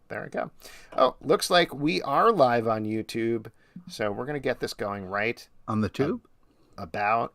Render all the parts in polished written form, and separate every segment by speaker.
Speaker 1: There we go. Oh, looks like we are live on YouTube. So we're going to get this going right
Speaker 2: On the tube?
Speaker 1: about.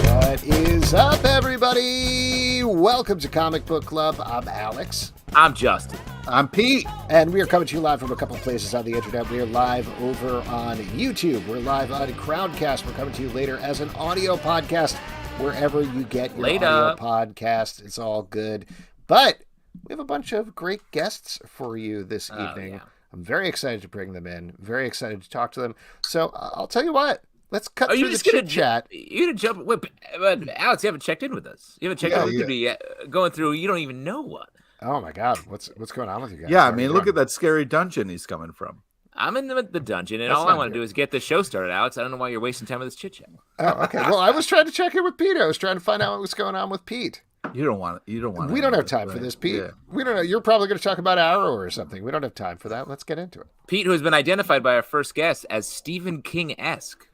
Speaker 1: What is up, everybody? Welcome to Comic Book Club. I'm Alex.
Speaker 3: I'm Justin.
Speaker 2: I'm Pete.
Speaker 1: And we are coming to you live from a couple of places on the internet. We are live over on YouTube. We're live on Crowdcast. We're coming to you later as an audio podcast, wherever you get your audio podcast. It's all good. But we have a bunch of great guests for you this evening. Yeah. I'm very excited to bring them in. Very excited to talk to them. So I'll tell you what. Let's cut through the chit chat.
Speaker 3: You're gonna jump. Wait, but Alex, you haven't checked in with us. You haven't checked in. We could be going through. You don't even know what.
Speaker 1: Oh my God, what's going on with you guys?
Speaker 2: Yeah, I mean, look at that scary dungeon he's coming from.
Speaker 3: I'm in the dungeon, and all I want to do is get the show started, Alex. I don't know why you're wasting time with this chit chat.
Speaker 1: Oh, okay. Well, I was trying to check in with Pete. I was trying to find out what was going on with Pete.
Speaker 2: You don't want it.
Speaker 1: We don't have time for this, Pete. Yeah. We don't know. You're probably going to talk about Arrow or something. We don't have time for that. Let's get into it.
Speaker 3: Pete, who has been identified by our first guest as Stephen King-esque.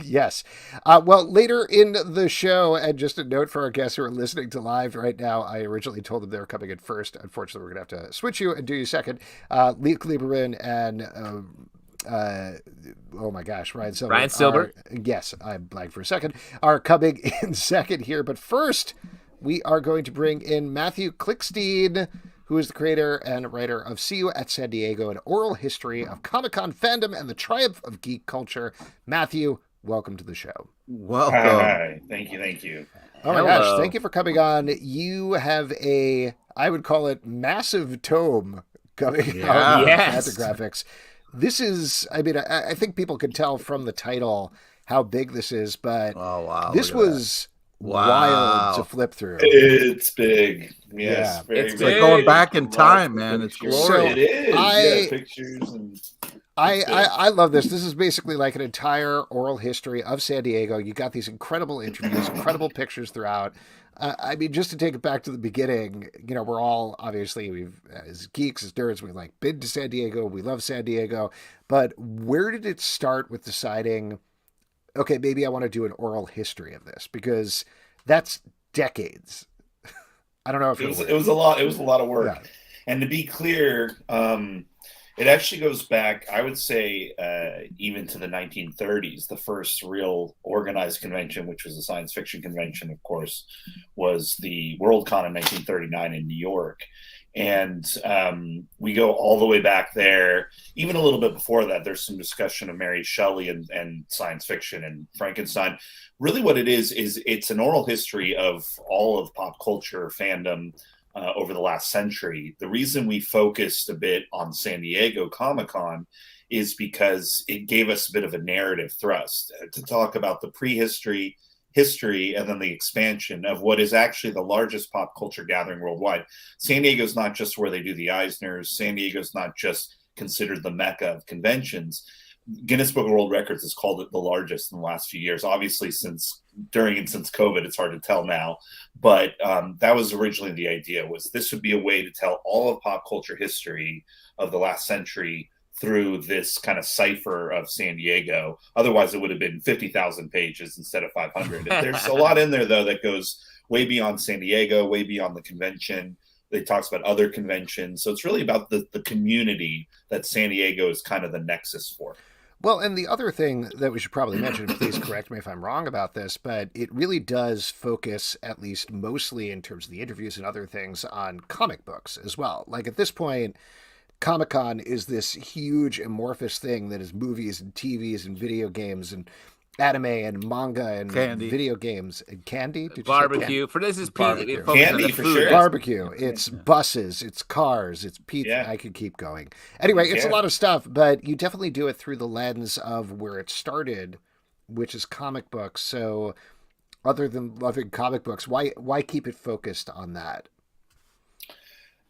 Speaker 1: Yes. Well, later in the show, and just a note for our guests who are listening to live right now, I originally told them they were coming in first. Unfortunately, we're going to have to switch you and do you second. Lieberman and, oh my gosh, Ryan
Speaker 3: Silbert.
Speaker 1: Yes, I'm blank for a second, are coming in second here. But first, we are going to bring in Mathew Klickstein, who is the creator and writer of See You at San Diego, an oral history of Comic-Con fandom and the Triumph of Geek Culture. Matthew, welcome to the show.
Speaker 2: Welcome.
Speaker 4: Hi. Thank you.
Speaker 1: Oh my gosh, thank you for coming on. You have I would call it massive tome coming out of Fantagraphics. This is, I mean, I think people can tell from the title how big this is, but this was wild to flip through.
Speaker 4: It's big. Yes,
Speaker 1: yeah.
Speaker 2: It's like going back in time, man. It's glorious.
Speaker 4: So it is. Pictures and
Speaker 1: I love this. This is basically like an entire oral history of San Diego. You got these incredible interviews, incredible pictures throughout. I mean, just to take it back to the beginning, you know, we're all obviously as geeks, as nerds, we've like been to San Diego. We love San Diego. But where did it start with deciding, okay, maybe I want to do an oral history of this, because that's decades. I don't know if
Speaker 4: it was a lot. It was a lot of work. Yeah. And to be clear, it actually goes back, I would say, even to the 1930s. The first real organized convention, which was a science fiction convention, of course, was the Worldcon in 1939 in New York. And we go all the way back there. Even a little bit before that, there's some discussion of Mary Shelley and science fiction and Frankenstein. Really what it is it's an oral history of all of pop culture fandom over the last century. The reason we focused a bit on San Diego Comic-Con is because it gave us a bit of a narrative thrust to talk about the prehistory, history, and then the expansion of what is actually the largest pop culture gathering worldwide. San Diego's not just where they do the Eisners. San Diego's not just considered the mecca of conventions. Guinness Book of World Records has called it the largest in the last few years. Obviously, since COVID, it's hard to tell now. But that was originally the idea, was this would be a way to tell all of pop culture history of the last century through this kind of cipher of San Diego. Otherwise, it would have been 50,000 pages instead of 500. There's a lot in there, though, that goes way beyond San Diego, way beyond the convention. It talks about other conventions. So it's really about the community that San Diego is kind of the nexus for.
Speaker 1: Well, and the other thing that we should probably mention, please correct me if I'm wrong about this, but it really does focus, at least mostly in terms of the interviews and other things, on comic books as well. Like at this point, Comic-Con is this huge amorphous thing that is movies and TVs and video games and anime and manga and video games and candy.
Speaker 3: Did barbecue. For this is
Speaker 4: barbecue. Candy for sure.
Speaker 1: Barbecue. It's buses. It's cars. It's pizza. Yeah. I could keep going. Anyway, it's a lot of stuff, but you definitely do it through the lens of where it started, which is comic books. So, other than loving comic books, why keep it focused on that?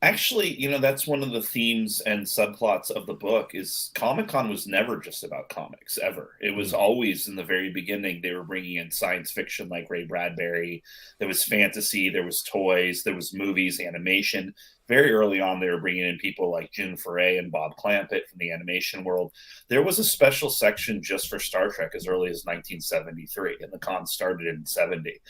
Speaker 4: Actually, you know, that's one of the themes and subplots of the book is Comic-Con was never just about comics, ever. It was always, in the very beginning, they were bringing in science fiction like Ray Bradbury. There was fantasy, there was toys, there was movies, animation. very early on, they were bringing in people like Jim Foray and Bob Clampett from the animation world. There was a special section just for Star Trek as early as 1973, and the con started in 70.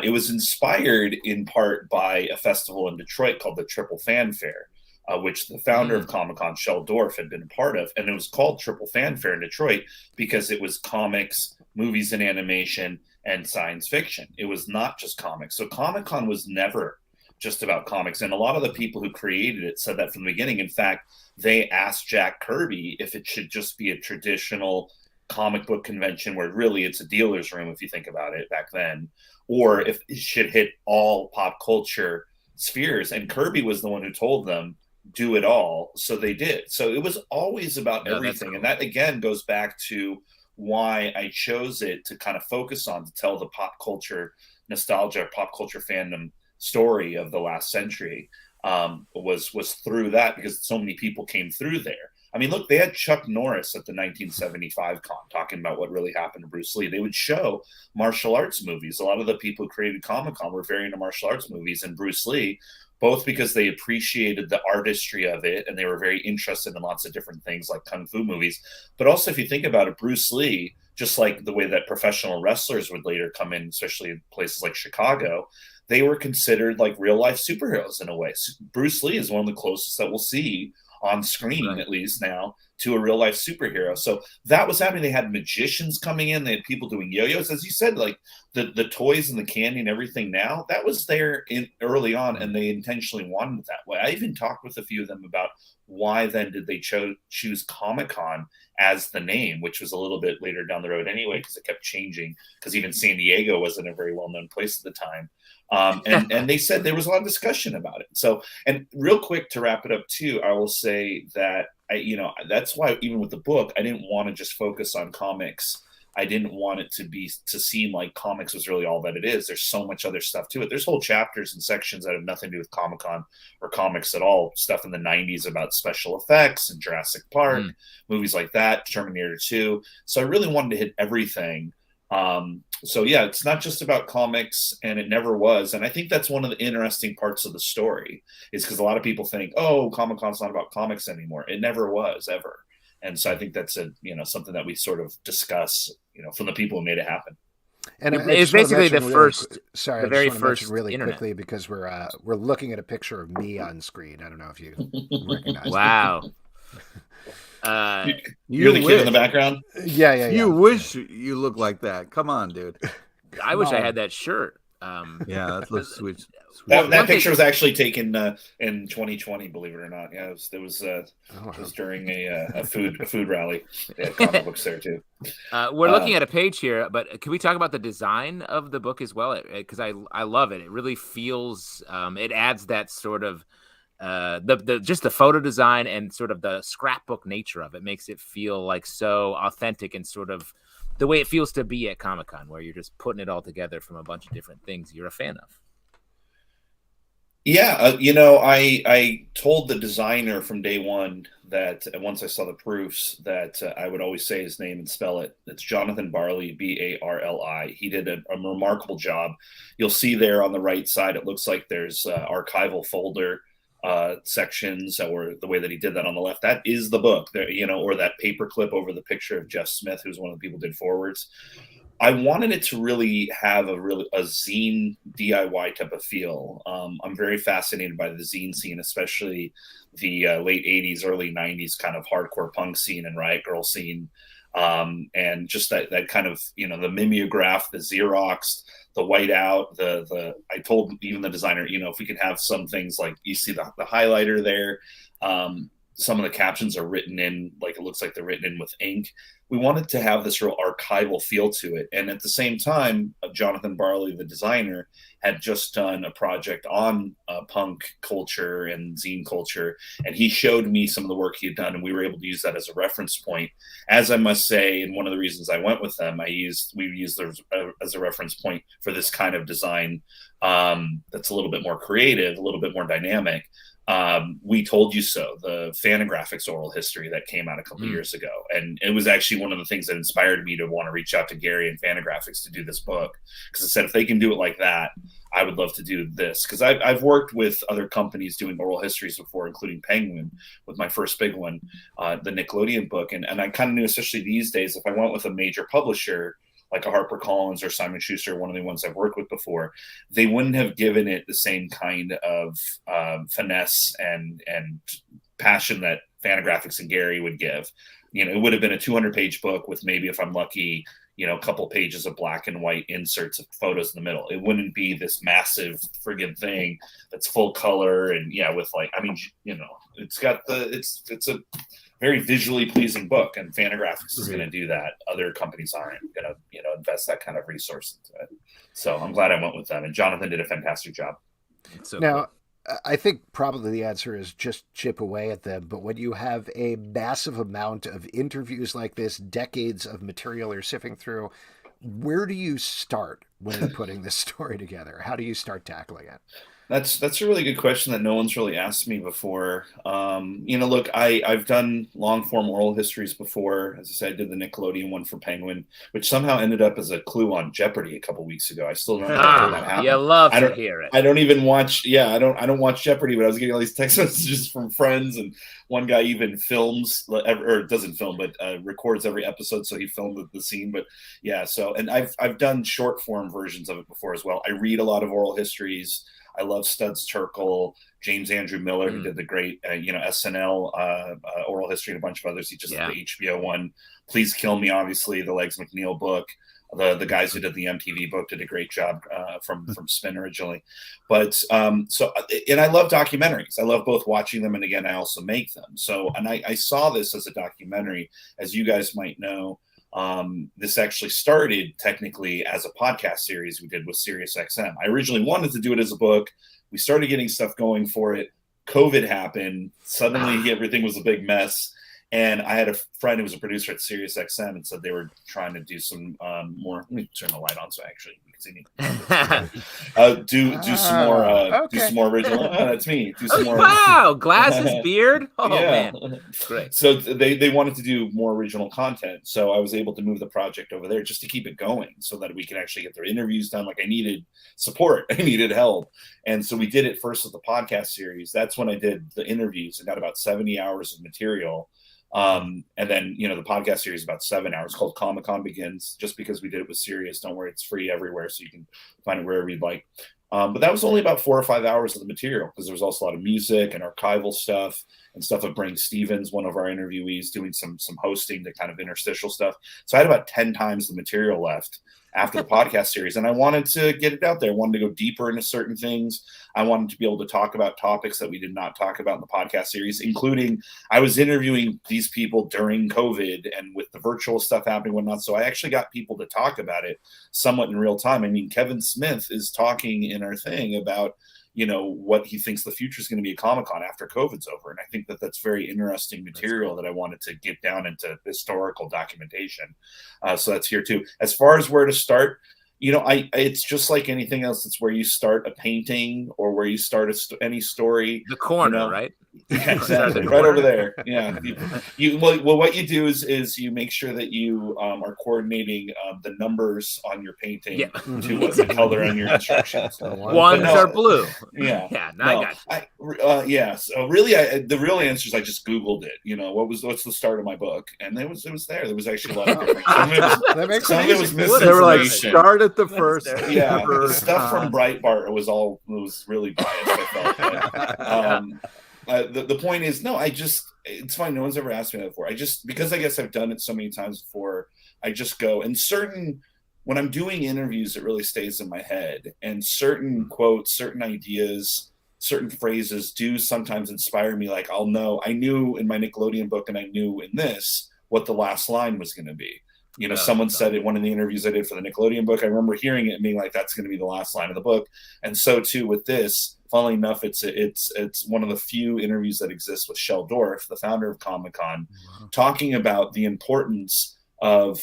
Speaker 4: It was inspired in part by a festival in Detroit called the Triple Fanfare, which the founder of Comic-Con, Shel Dorf, had been a part of. And it was called Triple Fanfare in Detroit because it was comics, movies and animation, and science fiction. It was not just comics. So Comic-Con was never just about comics. And a lot of the people who created it said that from the beginning. In fact, they asked Jack Kirby if it should just be a traditional comic book convention where really it's a dealer's room, if you think about it back then, or if it should hit all pop culture spheres. And Kirby was the one who told them, do it all. So they did. So it was always about everything. Cool. And that again goes back to why I chose it to kind of focus on, to tell the pop culture nostalgia, pop culture fandom story of the last century, was through that, because so many people came through there. I mean, look, they had Chuck Norris at the 1975 con talking about what really happened to Bruce Lee. They would show martial arts movies. A lot of the people who created Comic-Con were very into martial arts movies, and Bruce Lee, both because they appreciated the artistry of it and they were very interested in lots of different things like kung fu movies. But also, if you think about it, Bruce Lee, just like the way that professional wrestlers would later come in, especially in places like Chicago, they were considered like real life superheroes in a way. So Bruce Lee is one of the closest that we'll see on screen, right, at least now, to a real life superhero. So that was happening. They had magicians coming in. They had people doing yo-yos, as you said, like the toys and the candy and everything. Now that was there in early on, and they intentionally wanted it that way. I even talked with a few of them about why then did they choose Comic-Con as the name, which was a little bit later down the road anyway, because it kept changing, because even San Diego wasn't a very well-known place at the time. And they said there was a lot of discussion about it. So, and real quick to wrap it up too, I will say that that's why even with the book, I didn't want to just focus on comics. I didn't want it to seem like comics was really all that it is. There's so much other stuff to it. There's whole chapters and sections that have nothing to do with Comic-Con or comics at all. Stuff in the 90s about special effects and Jurassic Park, movies like that, Terminator 2. So I really wanted to hit everything. So yeah, it's not just about comics, and it never was. And I think that's one of the interesting parts of the story, is because a lot of people think, oh, Comic-Con's not about comics anymore. It never was, ever. And so I think that's something that we sort of discuss, from the people who made it happen.
Speaker 1: And
Speaker 3: it's basically the first,
Speaker 1: sorry,
Speaker 3: the very first
Speaker 1: really
Speaker 3: internet.
Speaker 1: Quickly, because we're looking at a picture of me on screen. I don't know if you recognize.
Speaker 3: Wow.
Speaker 4: You're the kid in the background?
Speaker 1: Yeah.
Speaker 2: You wish you looked like that. Come on, dude.
Speaker 3: I wish I had that shirt.
Speaker 2: Yeah, that looks sweet.
Speaker 4: That picture was actually taken in 2020, believe it or not. Yeah, it was during a food rally. They had comic books there too.
Speaker 3: We're looking at a page here, but can we talk about the design of the book as well? Because I love it. It really feels it adds that sort of just the photo design and sort of the scrapbook nature of it makes it feel like so authentic, and sort of the way it feels to be at Comic-Con, where you're just putting it all together from a bunch of different things you're a fan of.
Speaker 4: Yeah, I told the designer from day one that once I saw the proofs that I would always say his name and spell it. It's Jonathan Barley, Barli. He did a remarkable job. You'll see there on the right side, it looks like there's archival folder sections, or the way that he did that on the left, that is the book there, or that paper clip over the picture of Jeff Smith, who's one of the people who did forwards. I wanted it to really have a zine DIY type of feel. I'm very fascinated by the zine scene, especially the late 80s, early 90s kind of hardcore punk scene and riot girl scene. And just that kind of, the mimeograph, the Xerox, the whiteout, I told even the designer, if we could have some things like you see the highlighter there, some of the captions are written in, like it looks like they're written in with ink. We wanted to have this real archival feel to it. And at the same time, Jonathan Barley, the designer, had just done a project on punk culture and zine culture. And he showed me some of the work he had done, and we were able to use that as a reference point. As I must say, and one of the reasons I went with them, we used those as a reference point for this kind of design that's a little bit more creative, a little bit more dynamic. We Told You So, the Fantagraphics oral history that came out a couple years ago. And it was actually one of the things that inspired me to want to reach out to Gary and Fantagraphics to do this book. Because I said, if they can do it like that, I would love to do this, because I've worked with other companies doing oral histories before, including Penguin with my first big one, the Nickelodeon book. And I kind of knew, especially these days, if I went with a major publisher like a HarperCollins or Simon Schuster, one of the ones I've worked with before, they wouldn't have given it the same kind of finesse and passion that Fantagraphics and Gary would give. You know, it would have been a 200-page book with maybe, if I'm lucky, you know, a couple pages of black and white inserts of photos in the middle. It wouldn't be this massive friggin' thing that's full color and with like, I mean, you know, it's a very visually pleasing book, and Fantagraphics is going to do that. Other companies aren't going to, invest that kind of resource into it. So I'm glad I went with them, and Jonathan did a fantastic job.
Speaker 1: So now, cool. I think probably the answer is just chip away at them. But when you have a massive amount of interviews like this, decades of material you're sifting through, where do you start when putting this story together? How do you start tackling it?
Speaker 4: That's a really good question that no one's really asked me before. Look, I've done long form oral histories before. As I said, I did the Nickelodeon one for Penguin, which somehow ended up as a clue on Jeopardy a couple weeks ago. I still don't know how that happened.
Speaker 3: You love to hear it.
Speaker 4: I don't even watch. Yeah, I don't watch Jeopardy, but I was getting all these text messages from friends, and one guy even films or doesn't film, but records every episode, so he filmed the scene. But yeah, so and I've done short form versions of it before as well. I read a lot of oral histories. I love Studs Terkel, James Andrew Miller, who did the great, SNL oral history, and a bunch of others. He just did the HBO one. Please Kill Me, obviously, the Legs McNeil book. The guys who did the MTV book did a great job from Spin originally. But and I love documentaries. I love both watching them, and again, I also make them. So, and I saw this as a documentary, as you guys might know. This actually started technically as a podcast series we did with SiriusXM. I originally wanted to do it as a book. We started getting stuff going for it. COVID happened. Suddenly everything was a big mess. And I had a friend who was a producer at SiriusXM and said they were trying to do some more. Let me turn the light on so actually you can see me. Do some more original. That's me. Do some more.
Speaker 3: Wow, glasses, beard. Oh man, great.
Speaker 4: So they wanted to do more original content. So I was able to move the project over there just to keep it going, so that we can actually get their interviews done. Like I needed support, I needed help, and so we did it first with the podcast series. That's when I did the interviews. I got about 70 hours of material. And then, the podcast series is about 7 hours, called Comic-Con Begins, just because we did it with Sirius. Don't worry, it's free everywhere, so you can find it wherever you'd like. But that was only about 4 or 5 hours of the material, because there was also a lot of music and archival stuff and stuff of Brain Stevens, one of our interviewees, doing some hosting, the kind of interstitial stuff. So I had about 10 times the material left after the podcast series, and I wanted to get it out there. I wanted to go deeper into certain things. I wanted to be able to talk about topics that we did not talk about in the podcast series, including I was interviewing these people during COVID and with the virtual stuff happening and whatnot. So I actually got people to talk about it somewhat in real time. I mean, Kevin Smith is talking in our thing about, what he thinks the future is going to be at Comic-Con after COVID's over. And I think that that's very interesting material that I wanted to get down into historical documentation. So that's here too. As far as where to start, it's just like anything else. It's where you start a painting or where you start any story.
Speaker 3: The corner, right?
Speaker 4: Yeah, exactly. Right over there. Yeah. What you do is you make sure that you are coordinating the numbers on your painting to what the color on your instructions.
Speaker 3: Ones are blue.
Speaker 4: Yeah.
Speaker 3: Yeah. I got
Speaker 4: you. So really, the real answer is I just Googled it. What's the start of my book, and it was there. There was actually a lot of different. Some of it was misinformation.
Speaker 2: They were like, start at the first.
Speaker 4: Yeah. The stuff from Breitbart was really biased. I felt. The point is, no, it's fine. No one's ever asked me that before. Because I guess I've done it so many times before, I just go, and when I'm doing interviews, it really stays in my head, and certain quotes, certain ideas, certain phrases do sometimes inspire me. Like I knew in my Nickelodeon book, and I knew in this what the last line was going to be. Someone said it, one of the interviews I did for the Nickelodeon book, I remember hearing it and being like, that's going to be the last line of the book. And so too with this, funnily enough, it's one of the few interviews that exists with Shel Dorf, the founder of Comic-Con, talking about the importance of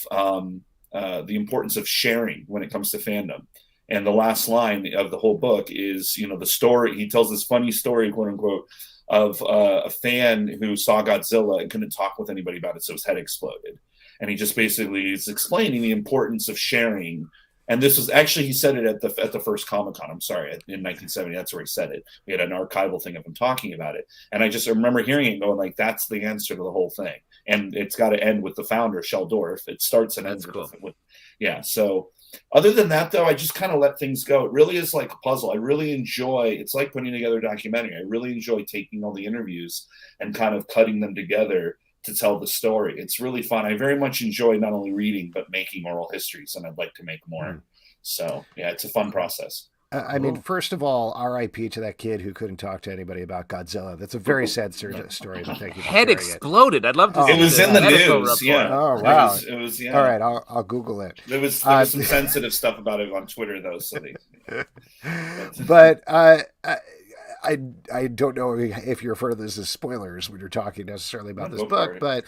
Speaker 4: sharing when it comes to fandom. And the last line of the whole book is, the story. He tells this funny story, quote unquote, of a fan who saw Godzilla and couldn't talk with anybody about it, so his head exploded. And he just basically is explaining the importance of sharing And this was actually, he said it at the first Comic-Con, I'm sorry, in 1970. That's where he said it. We had an archival thing of him talking about it. And I just remember hearing it and going like, that's the answer to the whole thing. And it's got to end with the founder, Sheldorf. It starts and ends with, yeah. So other than that, though, I just kind of let things go. It really is like a puzzle. I really enjoy, it's like putting together a documentary. I really enjoy taking all the interviews and kind of cutting them together to tell the story. It's really fun. I very much enjoy not only reading, but making oral histories, and I'd like to make more. So yeah, it's a fun process.
Speaker 1: I mean, first of all, R.I.P. to that kid who couldn't talk to anybody about Godzilla. That's a very sad story, but thank you.
Speaker 3: Head exploded. I'd love to see
Speaker 4: it. Was in the news, yeah.
Speaker 1: Oh, wow.
Speaker 4: It was, yeah.
Speaker 1: All right, I'll Google it.
Speaker 4: There was some sensitive stuff about it on Twitter, though. So
Speaker 1: but I don't know if you refer to this as spoilers when you're talking necessarily about this book, but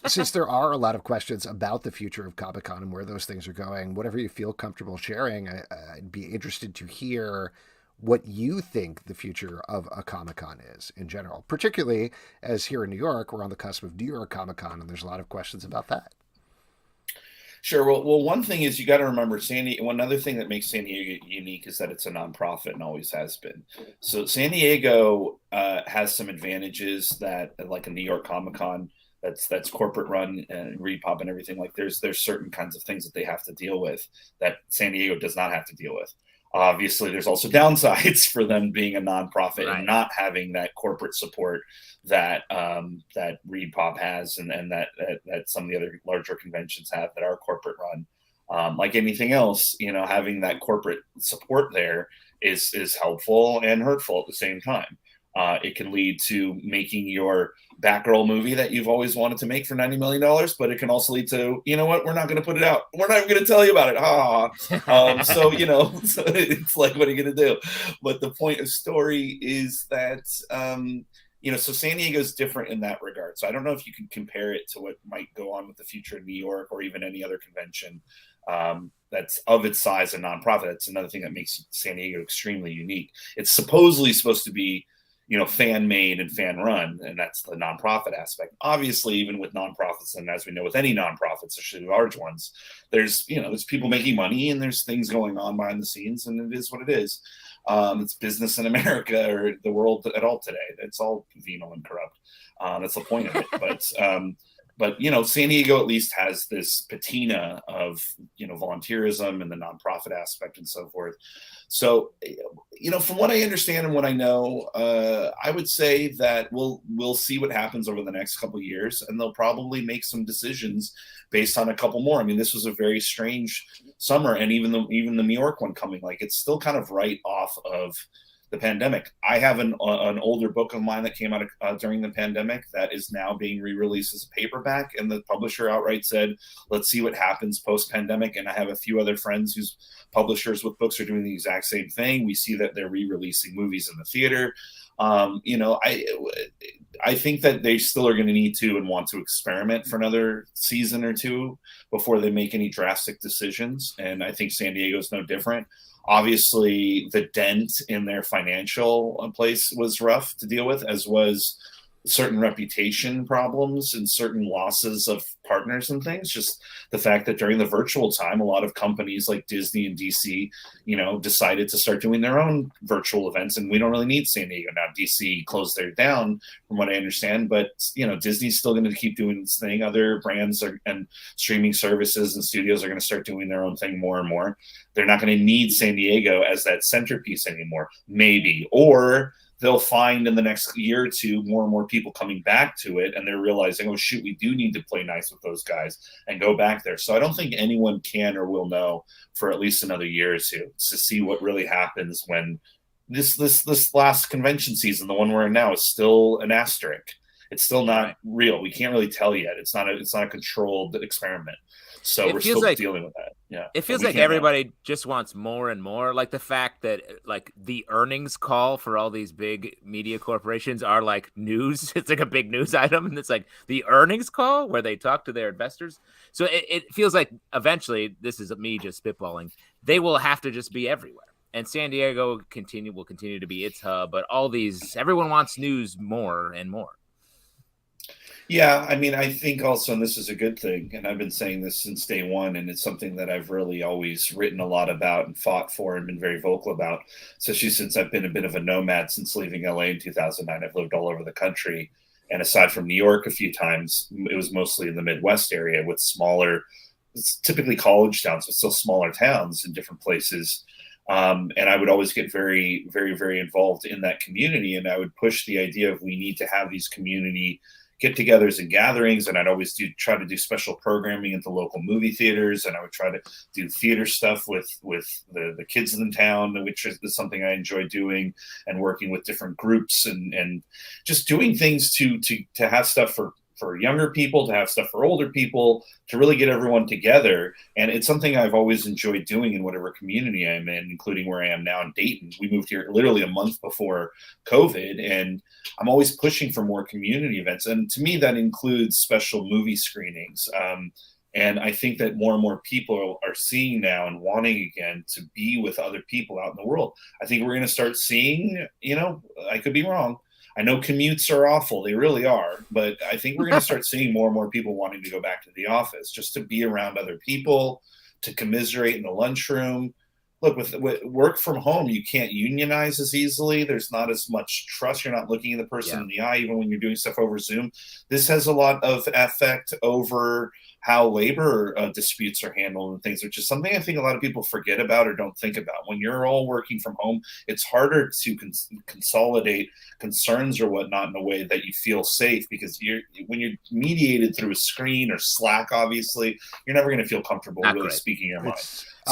Speaker 1: since there are a lot of questions about the future of Comic-Con and where those things are going, whatever you feel comfortable sharing, I'd be interested to hear what you think the future of a Comic-Con is in general, particularly as here in New York, we're on the cusp of New York Comic-Con, and there's a lot of questions about that.
Speaker 4: Sure. Well, one thing is you got to remember one other thing that makes San Diego unique is that it's a nonprofit and always has been. So San Diego has some advantages that, like a New York Comic-Con, that's corporate run and Repop and everything. Like there's certain kinds of things that they have to deal with that San Diego does not have to deal with. Obviously, there's also downsides for them being a nonprofit and not having that corporate support that that Repop has and that some of the other larger conventions have that are corporate run. Like anything else, having that corporate support there is helpful and hurtful at the same time. It can lead to making your Batgirl movie that you've always wanted to make for $90 million, but it can also lead to, you know what, we're not going to put it out. We're not even going to tell you about it. So it's like, what are you going to do? But the point of story is that, so San Diego's different in that regard. So I don't know if you can compare it to what might go on with the future of New York or even any other convention that's of its size and nonprofit. That's another thing that makes San Diego extremely unique. It's supposedly supposed to be fan made and fan run, and that's the nonprofit aspect. Obviously, even with nonprofits, and as we know with any nonprofits, especially large ones, there's people making money and there's things going on behind the scenes, and it is what it is. It's business in America or the world at all today. It's all venal and corrupt. That's the point of it. But San Diego at least has this patina of volunteerism and the nonprofit aspect and so forth. So from what I understand and what I know, I would say that we'll see what happens over the next couple of years, and they'll probably make some decisions based on a couple more. I mean, this was a very strange summer, and even the New York one coming, like it's still kind of right off of the pandemic. I have an older book of mine that came out during the pandemic that is now being re-released as a paperback, and the publisher outright said, let's see what happens post-pandemic. And I have a few other friends whose publishers with books are doing the exact same thing. We see that they're re-releasing movies in the theater. I think that they still are going to need to and want to experiment for another season or two before they make any drastic decisions. And I think San Diego is no different. Obviously, the dent in their financial place was rough to deal with, as was certain reputation problems and certain losses of partners and things. Just the fact that during the virtual time, a lot of companies like Disney and DC, decided to start doing their own virtual events, and we don't really need San Diego now. DC closed their down, from what I understand, but Disney's still going to keep doing its thing. Other brands and streaming services and studios are going to start doing their own thing more and more. They're not going to need San Diego as that centerpiece anymore, maybe, or they'll find in the next year or two more and more people coming back to it, and they're realizing, oh shoot, we do need to play nice with those guys and go back there. So I don't think anyone can or will know for at least another year or two to see what really happens when this last convention season, the one we're in now, is still an asterisk. It's still not real. We can't really tell yet. It's not a controlled experiment. So we're still dealing with that. Yeah.
Speaker 3: It feels like everybody just wants more and more. Like the fact that like the earnings call for all these big media corporations are like news. It's like a big news item. And it's like the earnings call where they talk to their investors. So it feels like eventually, this is me just spitballing, they will have to just be everywhere. And San Diego will continue to be its hub. But everyone wants news more and more.
Speaker 4: Yeah, I mean, I think also, and this is a good thing, and I've been saying this since day one, and it's something that I've really always written a lot about and fought for and been very vocal about, especially since I've been a bit of a nomad since leaving LA in 2009. I've lived all over the country. And aside from New York a few times, it was mostly in the Midwest area with smaller, it's typically college towns, but still smaller towns in different places. And I would always get very, very, very involved in that community. And I would push the idea of we need to have these community get-togethers and gatherings, and I'd always try to do special programming at the local movie theaters, and I would try to do theater stuff with the kids in the town, which is something I enjoy doing, and working with different groups and just doing things to have stuff for younger people, to have stuff for older people, to really get everyone together. And it's something I've always enjoyed doing in whatever community I'm in, including where I am now in Dayton. We moved here literally a month before COVID, and I'm always pushing for more community events. And to me, that includes special movie screenings. And I think that more and more people are seeing now and wanting again to be with other people out in the world. I think we're going to start seeing, I could be wrong, I know commutes are awful. They really are. But I think we're going to start seeing more and more people wanting to go back to the office just to be around other people, to commiserate in the lunchroom. Look, with work from home, you can't unionize as easily. There's not as much trust. You're not looking at the person in the eye, even when you're doing stuff over Zoom. This has a lot of effect over how labor disputes are handled and things, which is something I think a lot of people forget about or don't think about. When you're all working from home, it's harder to consolidate concerns or whatnot in a way that you feel safe, because when you're mediated through a screen or Slack, obviously, you're never going to feel comfortable speaking your mind.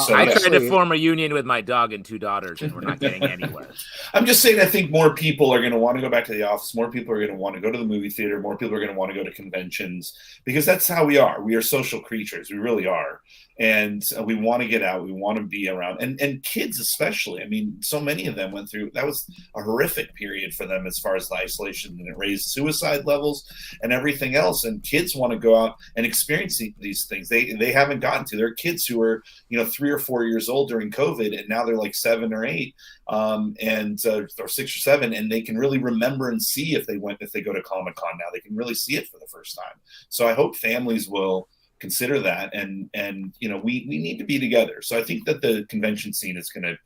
Speaker 3: So I tried to form a union with my dog and 2 daughters, and we're not getting anywhere.
Speaker 4: I'm just saying, I think more people are going to want to go back to the office. More people are going to want to go to the movie theater. More people are going to want to go to conventions, because that's how we are. We are social creatures. We really are. And we want to get out. We want to be around. And kids especially. I mean, so many of them went through, that was a horrific period for them as far as the isolation, and it raised suicide levels and everything else. And kids want to go out and experience these things. They haven't gotten to. There are kids who were, 3 or 4 years old during COVID, and now they're like 7 or 8, or 6 or 7, and they can really remember and see if they go to Comic-Con now. They can really see it for the first time. So I hope families will consider that, and we need to be together. So I think that the convention scene is going to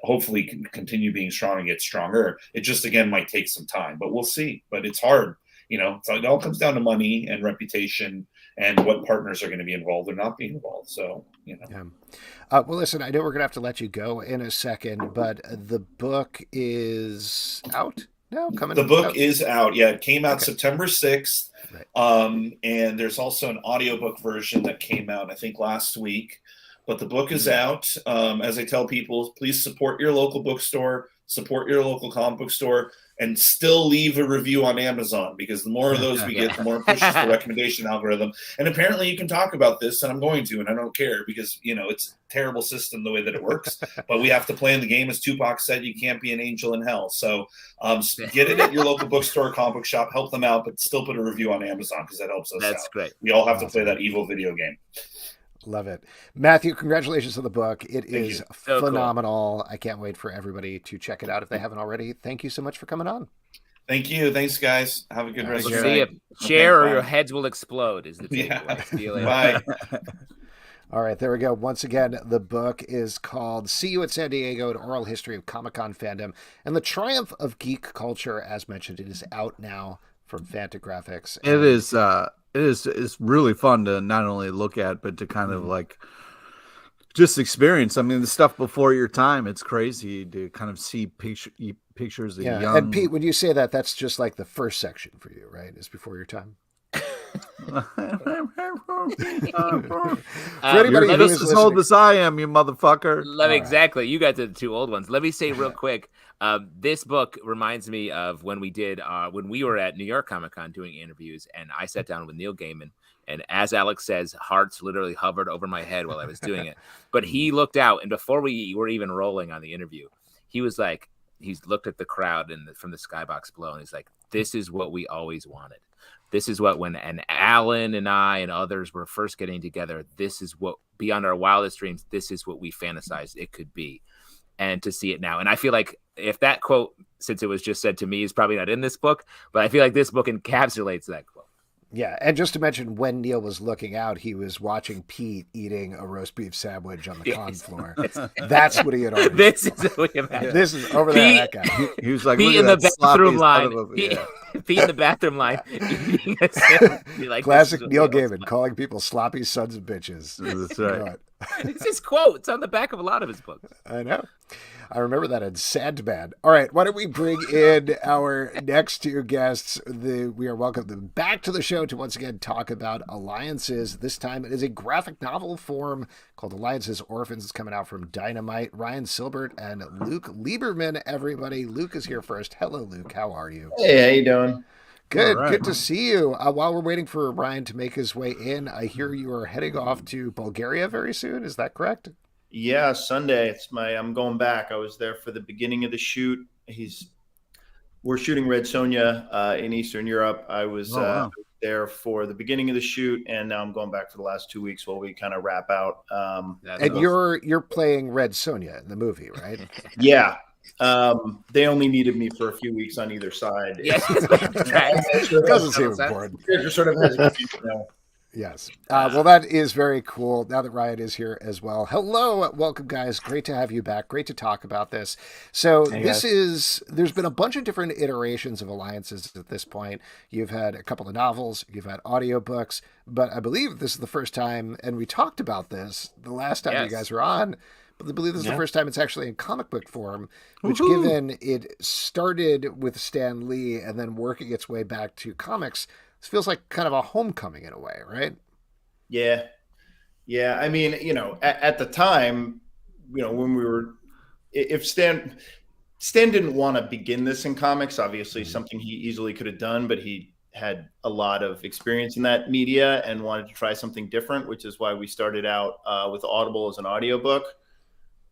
Speaker 4: hopefully continue being strong and get stronger. It just, again, might take some time, but we'll see. But it's hard. So it all comes down to money and reputation and what partners are going to be involved or not be involved. So,
Speaker 1: Yeah. Well, listen, I know we're going to have to let you go in a second, but the book is out now?
Speaker 4: The book is out. Yeah, it came out September 6th. Right. And there's also an audiobook version that came out, I think, last week. But the book is out. As I tell people, please support your local bookstore, support your local comic book store, and still leave a review on Amazon, because the more of those we get, the more it pushes the recommendation algorithm. And apparently you can talk about this, and I'm going to, and I don't care, because, it's a terrible system the way that it works. But we have to play in the game. As Tupac said, you can't be an angel in hell. So get it at your local bookstore, comic book shop, help them out, but still put a review on Amazon, because that helps us out.
Speaker 3: That's great.
Speaker 4: We all have to play that evil video game.
Speaker 1: Love it. Matthew, congratulations on the book. It is
Speaker 3: so
Speaker 1: phenomenal.
Speaker 3: Cool.
Speaker 1: I can't wait for everybody to check it out if they haven't already. Thank you so much for coming on.
Speaker 4: Thank you. Thanks, guys. Have a good rest of your
Speaker 3: night. Share or your heads will explode is the takeaway.
Speaker 4: Bye.
Speaker 1: All right, there we go. Once again, the book is called See You at San Diego, an oral history of Comic-Con fandom and the triumph of geek culture. As mentioned, it is out now from Fantagraphics.
Speaker 2: It's really fun to not only look at, but to kind of like just experience. I mean, the stuff before your time, it's crazy to kind of see pictures of young.
Speaker 1: And Pete, when you say that, that's just like the first section for you, right? It's before your time.
Speaker 2: For anybody who's as old as I am, you motherfucker.
Speaker 3: Exactly. You guys are the 2 old ones. Let me say real quick. This book reminds me of when we were at New York Comic-Con doing interviews, and I sat down with Neil Gaiman, and as Alex says, hearts literally hovered over my head while I was doing it. But he looked out, and before we were even rolling on the interview, he was like, he's looked at the crowd from the skybox below, and he's like, this is what we always wanted. This is what, when Alan and I and others were first getting together, this is what, beyond our wildest dreams, this is what we fantasized it could be. And to see it now. And I feel like if that quote, since it was just said to me, is probably not in this book, but I feel like this book encapsulates that quote.
Speaker 1: Yeah, and just to mention, when Neil was looking out, he was watching Pete eating a roast beef sandwich on the con floor. That's what he had already.
Speaker 3: This is what we imagine.
Speaker 1: This is over there. That guy.
Speaker 2: He was like,
Speaker 3: Pete
Speaker 2: look
Speaker 3: in
Speaker 2: at
Speaker 3: the
Speaker 2: that sloppy
Speaker 3: bathroom
Speaker 2: son
Speaker 3: line.
Speaker 2: of a-
Speaker 3: Pete,
Speaker 2: yeah.
Speaker 3: Pete in the bathroom line. Eating a sandwich. You're like,
Speaker 1: Classic
Speaker 3: this is
Speaker 1: Neil
Speaker 3: what Neil's
Speaker 1: Gaiman,
Speaker 3: like.
Speaker 1: calling people sloppy sons of bitches.
Speaker 2: That's
Speaker 1: You know
Speaker 2: right.
Speaker 1: it.
Speaker 3: It's his quote. It's on the back of a lot of his books.
Speaker 1: I know. I remember that in Sandman. All right, why don't we bring in our next two guests? We are welcome them back to the show to once again talk about Alliances. This time it is a graphic novel form called Alliances Orphans. It's coming out from Dynamite. Ryan Silbert and Luke Lieberman, everybody. Luke is here first. Hello, Luke. How are you?
Speaker 5: Hey, how you doing?
Speaker 1: Good.
Speaker 2: All right.
Speaker 1: Good to see you. While we're waiting for Ryan to make his way in, I hear you are heading off to Bulgaria very soon. Is that correct?
Speaker 5: Yeah, Sunday. I'm going back. I was there for the beginning of the shoot. We're shooting Red Sonja in Eastern Europe. I was
Speaker 2: wow.
Speaker 5: there for the beginning of the shoot, and now I'm going back for the last 2 weeks while we kind of wrap out.
Speaker 1: And you're playing Red Sonja in the movie, right?
Speaker 5: Yeah. They only needed me for a few weeks on either side.
Speaker 3: Yes.
Speaker 1: Doesn't seem important.
Speaker 5: You're sort of hesitant, you know.
Speaker 1: Yes. Well, that is very cool. Now that Ryan is here as well. Hello. Welcome, guys. Great to have you back. Great to talk about this. So there's been a bunch of different iterations of Alliances at this point. You've had a couple of novels, you've had audiobooks, but I believe this is the first time, and we talked about this the last time you guys were on, but I believe this is the first time it's actually in comic book form, which given it started with Stan Lee and then working its way back to comics, this feels like kind of a homecoming in a way, right?
Speaker 5: Yeah. Yeah. I mean, at the time, when we were, if Stan didn't want to begin this in comics, obviously something he easily could have done, but he had a lot of experience in that media and wanted to try something different, which is why we started out with Audible as an audiobook.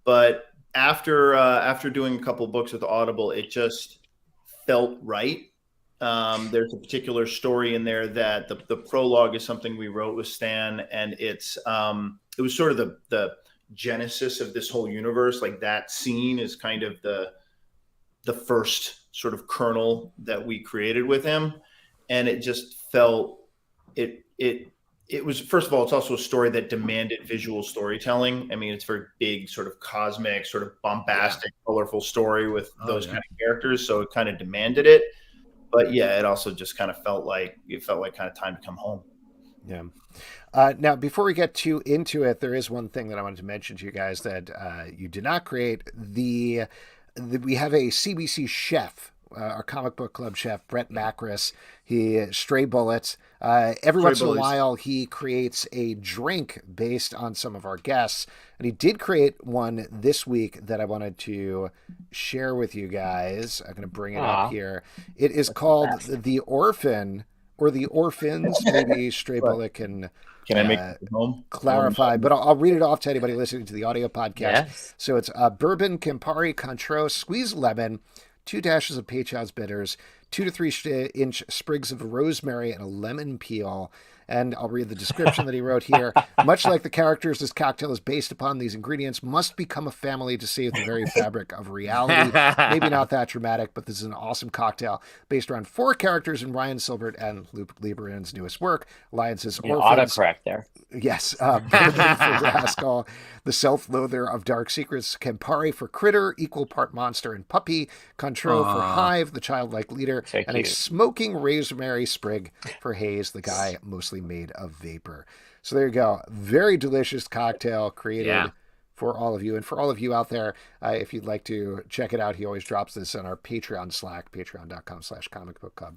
Speaker 5: But after doing a couple books with Audible, it just felt right. There's a particular story in there that the prologue is something we wrote with Stan, and it was sort of the genesis of this whole universe. Like that scene is kind of the first sort of kernel that we created with him, and it just felt it was, first of all, it's also a story that demanded visual storytelling. I mean, it's a very big, sort of cosmic, sort of bombastic, colorful story with those kind of characters. So it kind of demanded it. But yeah, it also just kind of felt like kind of time to come home.
Speaker 1: Yeah. Now, before we get too into it, there is one thing that I wanted to mention to you guys that you did not create. We have a CBC chef, our comic book club chef, Brett Macris. He Stray Bullets. Every once in a while, he creates a drink based on some of our guests. And he did create one this week that I wanted to share with you guys. I'm going to bring it up here. It is called the Orphan, or the Orphans. Maybe Stray Bullet can
Speaker 5: I make it home?
Speaker 1: Clarify, but I'll read it off to anybody listening to the audio podcast.
Speaker 6: Yes.
Speaker 1: So it's bourbon, Campari, Cointreau, squeezed lemon, 2 dashes of Peychaud's bitters, 2 to 3 inch sprigs of rosemary, and a lemon peel. And I'll read the description that he wrote here. Much like the characters this cocktail is based upon, these ingredients must become a family to save the very fabric of reality. Maybe not that dramatic, but this is an awesome cocktail based around 4 characters in Ryan Silbert and Luke Lieberman's newest work, Alliances Orphans.
Speaker 6: Autocorrect there.
Speaker 1: Yes. Bourbon for Rascal, the self-loather of dark secrets, Campari for critter, equal part monster and puppy, Cointreau for hive, the childlike leader,
Speaker 6: So
Speaker 1: and a
Speaker 6: cute.
Speaker 1: smoking rosemary sprig for haze, the guy mostly made of vapor. So there you go. Very delicious cocktail created for all of you. And for all of you out there, if you'd like to check it out, he always drops this on our Patreon Slack, patreon.com/comicbookclub.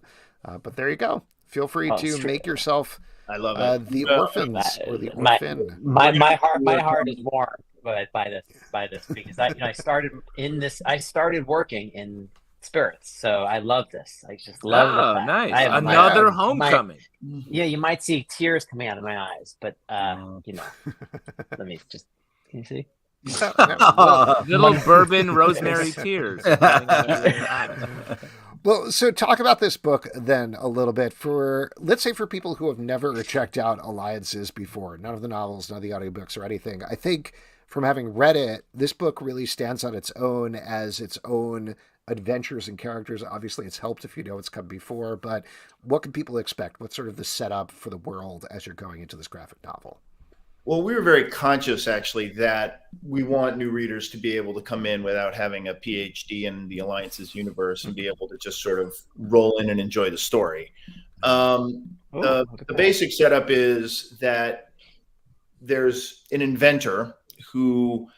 Speaker 1: But there you go. Feel free to make yourself
Speaker 5: I love it.
Speaker 1: the Orphans or the Orphan.
Speaker 6: My heart is warmed by this because I started working in spirits, so I love this. I just love the fact.
Speaker 3: Nice.
Speaker 6: I have
Speaker 3: Another
Speaker 1: my-
Speaker 3: homecoming.
Speaker 6: you might see tears coming out of my eyes, but let me just, can you see?
Speaker 3: Little bourbon rosemary tears.
Speaker 1: Well, so talk about this book then a little bit let's say for people who have never checked out Alliances before, none of the novels, none of the audiobooks or anything. I think from having read it, this book really stands on its own as its own adventures and characters? Obviously, it's helped if you know it's come before, but what can people expect? What's sort of the setup for the world as you're going into this graphic novel?
Speaker 5: Well, we were very conscious, actually, that we want new readers to be able to come in without having a PhD in the Alliance's universe and be able to just sort of roll in and enjoy the story. The basic setup is that there's an inventor who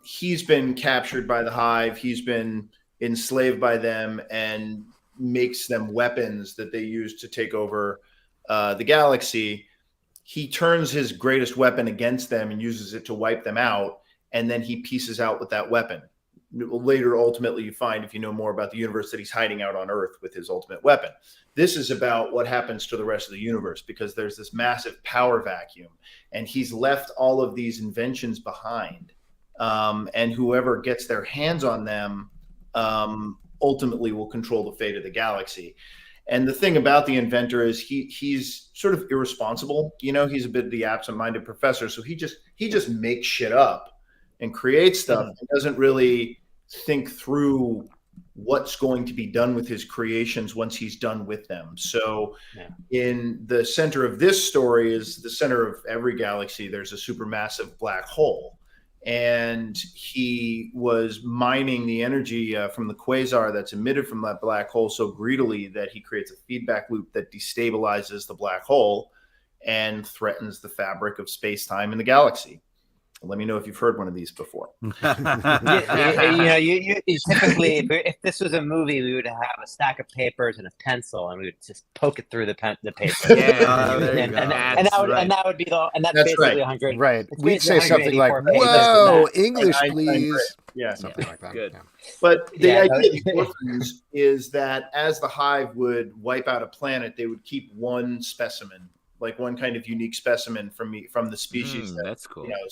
Speaker 5: he's been captured by the Hive. He's been enslaved by them and makes them weapons that they use to take over the galaxy. He turns his greatest weapon against them and uses it to wipe them out, and then he pieces out with that weapon. Later, ultimately, you find, if you know more about the universe, that he's hiding out on Earth with his ultimate weapon. This is about what happens to the rest of the universe, because there's this massive power vacuum, and he's left all of these inventions behind. And whoever gets their hands on them ultimately will control the fate of the galaxy. And the thing about the inventor is he's sort of irresponsible. You know, he's a bit the absent-minded professor. So he just makes shit up and creates stuff and doesn't really think through what's going to be done with his creations once he's done with them. So in the center of this story is the center of every galaxy. There's a supermassive black hole. And he was mining the energy from the quasar that's emitted from that black hole so greedily that he creates a feedback loop that destabilizes the black hole and threatens the fabric of space-time in the galaxy. Let me know if you've heard one of these before.
Speaker 6: You typically, if this was a movie, we would have a stack of papers and a pencil, and we would just poke it through the paper. And that would be that's basically
Speaker 5: right.
Speaker 6: 100.
Speaker 1: Right. We'd say something like, "Whoa, English, please."
Speaker 5: Yeah,
Speaker 1: something like that.
Speaker 3: Good.
Speaker 1: Yeah.
Speaker 5: But the idea of Orphans is that as the Hive would wipe out a planet, they would keep one specimen, like one kind of unique specimen from the species.
Speaker 3: That's cool.
Speaker 5: You know,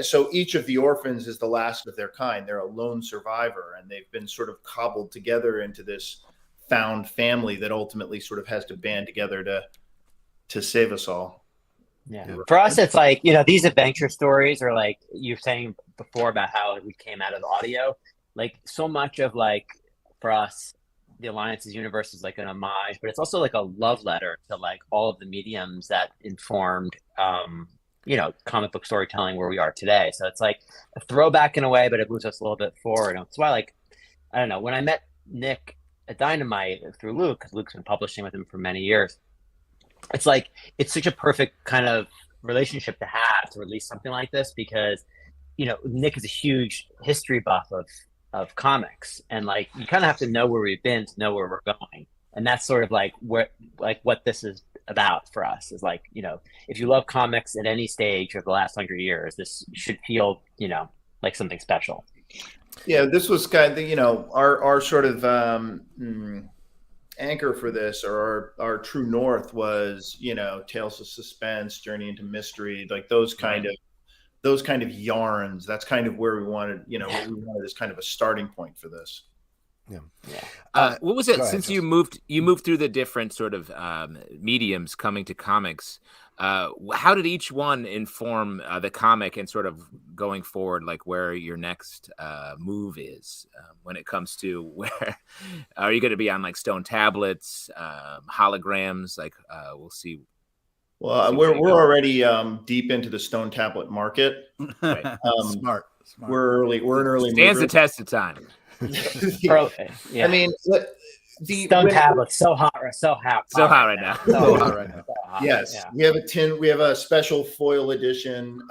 Speaker 5: so each of the orphans is the last of their kind. They're a lone survivor, and they've been sort of cobbled together into this found family that ultimately sort of has to band together to save us all.
Speaker 6: Yeah. For us, it's like, you know, these adventure stories are like you were saying before about how we came out of audio. Like so much of like for us, the Alliance's universe is like an homage, but it's also like a love letter to like all of the mediums that informed, you know, comic book storytelling where we are today. So it's like a throwback in a way, but it moves us a little bit forward. That's why, like, I don't know, when I met Nick at Dynamite through Luke, because Luke's been publishing with him for many years, it's like, it's such a perfect kind of relationship to have to release something like this, because, you know, Nick is a huge history buff of comics, and like you kind of have to know where we've been to know where we're going, and that's sort of like what this is about for us is like, you know, if you love comics at any stage of the last 100 years, this should feel, you know, like something special.
Speaker 5: Yeah, this was kind of, you know, our sort of anchor for this, or our true north was, you know, Tales of Suspense, Journey into Mystery, like those kind of yarns. That's kind of where we wanted, you know, we wanted as kind of a starting point for this.
Speaker 3: Yeah. What was it? Since you moved through the different sort of mediums coming to comics, how did each one inform the comic and sort of going forward, like where your next move is when it comes to where are you going to be on, like stone tablets, holograms? Like we'll see.
Speaker 5: Well, we're already deep into the stone tablet market.
Speaker 3: Right.
Speaker 2: Smart.
Speaker 5: We're an early
Speaker 3: stands
Speaker 5: mover.
Speaker 3: the test of time.
Speaker 6: Yeah.
Speaker 5: I mean,
Speaker 6: stone tablets so hot right now.
Speaker 2: So hot right now.
Speaker 5: Yes,
Speaker 6: yeah.
Speaker 5: we have a special foil edition.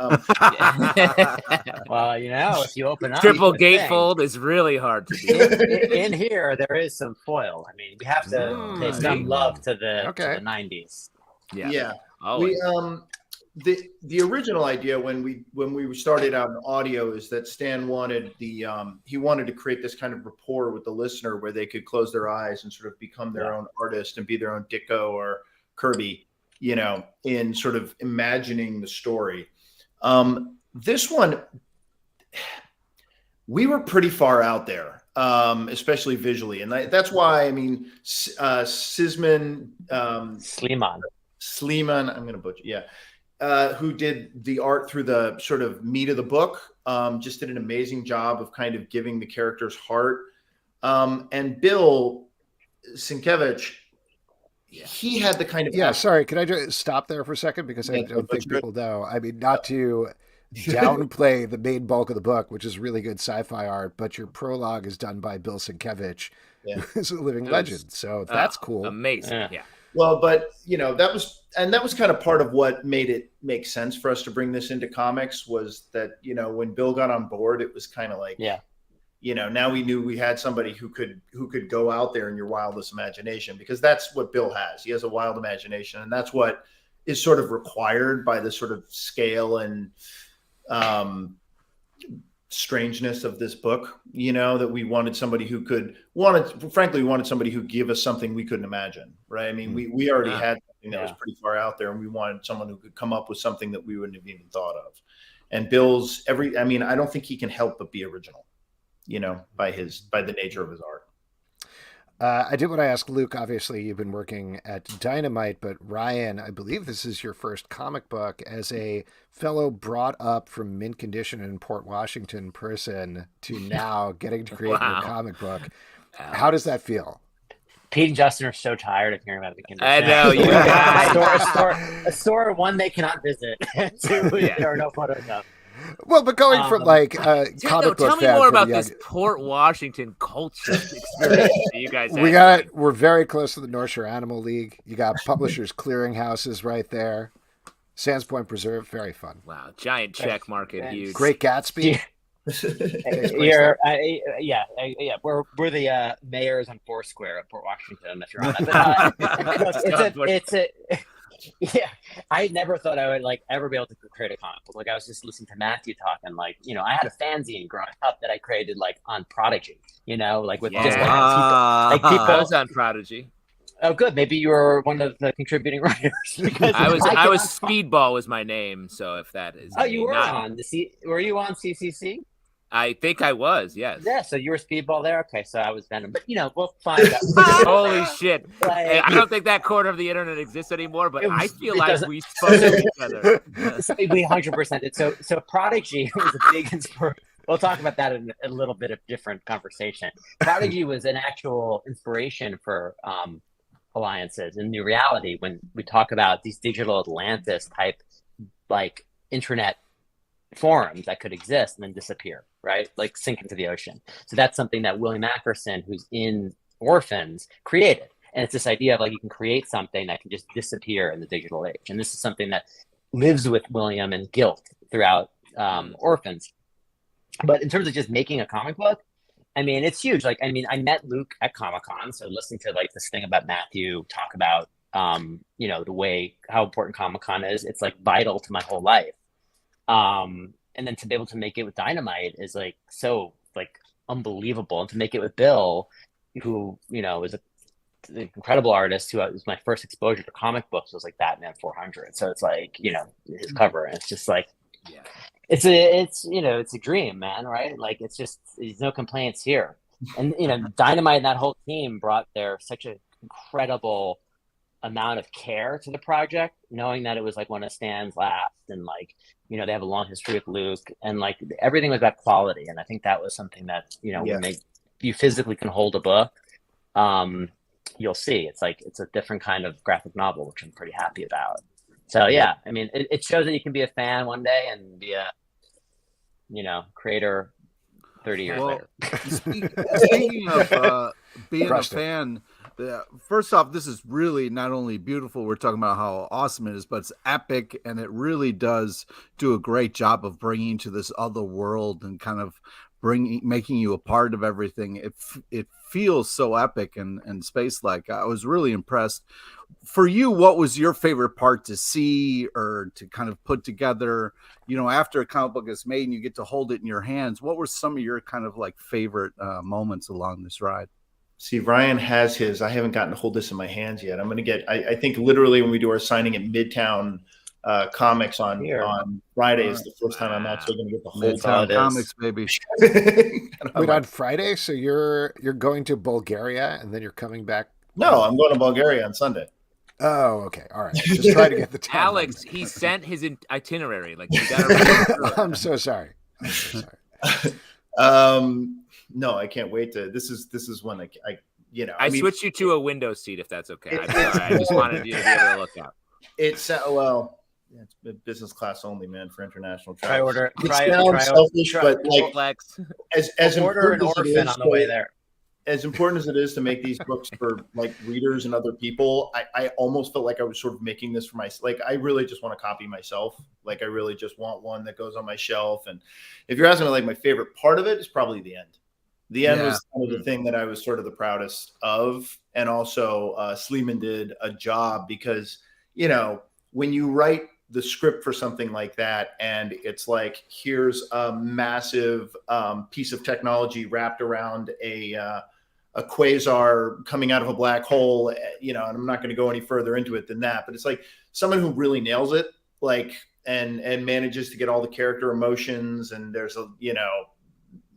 Speaker 6: Well, you know, if you open up,
Speaker 3: triple gatefold is really hard to do.
Speaker 6: In here, there is some foil. I mean, we have to pay some love to the 90s.
Speaker 5: Yeah.
Speaker 3: Always.
Speaker 5: The original idea when we started out in audio is that Stan wanted he wanted to create this kind of rapport with the listener where they could close their eyes and sort of become their own artist and be their own Ditko or Kirby, you know, in sort of imagining the story. This one, we were pretty far out there, especially visually, and that's why, I mean, Sleeman,
Speaker 6: I'm going to butcher.
Speaker 5: yeah. who did the art through the sort of meat of the book, just did an amazing job of kind of giving the characters heart. And Bill Sienkiewicz, he had the kind of
Speaker 1: Sorry, can I just stop there for a second, because I don't think people know. I mean, not to downplay the main bulk of the book, which is really good sci-fi art, but your prologue is done by Bill Sienkiewicz, who's a living legend. So that's cool.
Speaker 3: Amazing. Yeah.
Speaker 5: Well, but that was kind of part of what made it make sense for us to bring this into comics, was that, when Bill got on board, it was kind of like, now we knew we had somebody who could go out there in your wildest imagination, because that's what Bill has. He has a wild imagination, and that's what is sort of required by the sort of scale and strangeness of this book, that we wanted somebody who frankly, we wanted somebody who give us something we couldn't imagine. Right. I mean, we already had something that was pretty far out there, and we wanted someone who could come up with something that we wouldn't have even thought of. And Bill's I don't think he can help but be original, by the nature of his art.
Speaker 1: I did want to ask Luke, obviously you've been working at Dynamite, but Ryan, I believe this is your first comic book as a fellow brought up from mint condition in Port Washington person to now getting to create your comic book. How does that feel?
Speaker 6: Pete and Justin are so tired of hearing about the condition.
Speaker 3: I know, you
Speaker 6: guys. A store, one they cannot visit. Two, there are no photos of.
Speaker 1: Well, but going from comic book
Speaker 3: tell me more about this Port Washington culture experience that you guys
Speaker 1: we're very close to the North Shore Animal League. You got Publishers Clearinghouses right there. Sands Point Preserve, very fun.
Speaker 3: Wow, giant check market, huge.
Speaker 1: Great Gatsby.
Speaker 6: We're the mayors on Foursquare at Port Washington, if you're on that. I never thought I would ever be able to create a comic book. I was just listening to Matthew talk, and I had a fanzine growing up that I created on Prodigy, with just people.
Speaker 3: I was on Prodigy.
Speaker 6: Oh, good. Maybe you were one of the contributing writers.
Speaker 3: I was Speedball was my name, so if that is.
Speaker 6: Oh, you were on were you on CCC?
Speaker 3: I think I was, yes.
Speaker 6: Yeah, so you were Speedball there? Okay, so I was Venom. But, we'll find out.
Speaker 3: Holy shit. I don't think that corner of the internet exists anymore, but I feel like we spoke to each other.
Speaker 6: We 100% did. So Prodigy was a big inspiration. We'll talk about that in a little bit of different conversation. Prodigy was an actual inspiration for alliances in New Reality when we talk about these digital Atlantis type, internet forums that could exist and then disappear, right? Sink into the ocean. So that's something that William Ackerson, who's in Orphans, created. And it's this idea of you can create something that can just disappear in the digital age. And this is something that lives with William and guilt throughout Orphans. But in terms of just making a comic book, it's huge. I met Luke at Comic-Con, so listening to this thing about Matthew talk about the way how important Comic-Con is, it's vital to my whole life. And then to be able to make it with Dynamite is so unbelievable, and to make it with Bill, who is an incredible artist, who was my first exposure to comic books was Batman 400. So it's his cover, and it's just it's a dream, man, right? It's just there's no complaints here. And Dynamite and that whole team brought such an incredible amount of care to the project, knowing that it was one of Stan's last, and they have a long history with Luke, and everything was about quality. And I think that was something that when you physically can hold a book, you'll see it's a different kind of graphic novel, which I'm pretty happy about. So it shows that you can be a fan one day and be a creator 30 years later.
Speaker 2: Speaking of being a fan, first off, this is really not only beautiful, we're talking about how awesome it is, but it's epic, and it really does do a great job of bringing to this other world and kind of making you a part of everything. It feels so epic and space-like. I was really impressed. For you, what was your favorite part to see or to kind of put together, after a comic book is made and you get to hold it in your hands? What were some of your kind of favorite moments along this ride?
Speaker 5: See, Ryan has his. I haven't gotten to hold this in my hands yet. I'm going to get, I think literally when we do our signing at Midtown Comics on Friday is the first time I'm actually going to get the whole
Speaker 2: Midtown Comics, baby.
Speaker 1: Wait, on Friday? So you're going to Bulgaria and then you're coming back?
Speaker 5: No, I'm going to Bulgaria on Sunday.
Speaker 1: Oh, okay. All right. Just try to get the timeline.
Speaker 3: Alex, he sent his itinerary. Like, you gotta
Speaker 1: I'm so sorry. I'm so sorry.
Speaker 5: No, I can't wait to. This is when I
Speaker 3: I
Speaker 5: mean,
Speaker 3: switched you to a window seat if that's okay. I'm sorry. I just wanted you to be able to look out.
Speaker 5: It's well, yeah, it's business class only, man, for international
Speaker 6: Try
Speaker 5: travel.
Speaker 6: order.
Speaker 5: It
Speaker 6: Try
Speaker 5: sounds selfish, but like
Speaker 3: Flex.
Speaker 5: as
Speaker 6: order an
Speaker 5: important as it
Speaker 6: orphan
Speaker 5: is
Speaker 6: on the way there.
Speaker 5: as important as it is to make these books for like readers and other people, I almost felt like I was sort of making this for myself. Like I really just want to copy myself. Like I really just want one that goes on my shelf. And if you're asking me, like my favorite part of it is probably the end. The end was kind of the thing that I was sort of the proudest of. And also Sleeman did a job because, when you write the script for something like that, and it's like, here's a massive piece of technology wrapped around a quasar coming out of a black hole, and I'm not going to go any further into it than that, but it's like someone who really nails it, like, and manages to get all the character emotions, and there's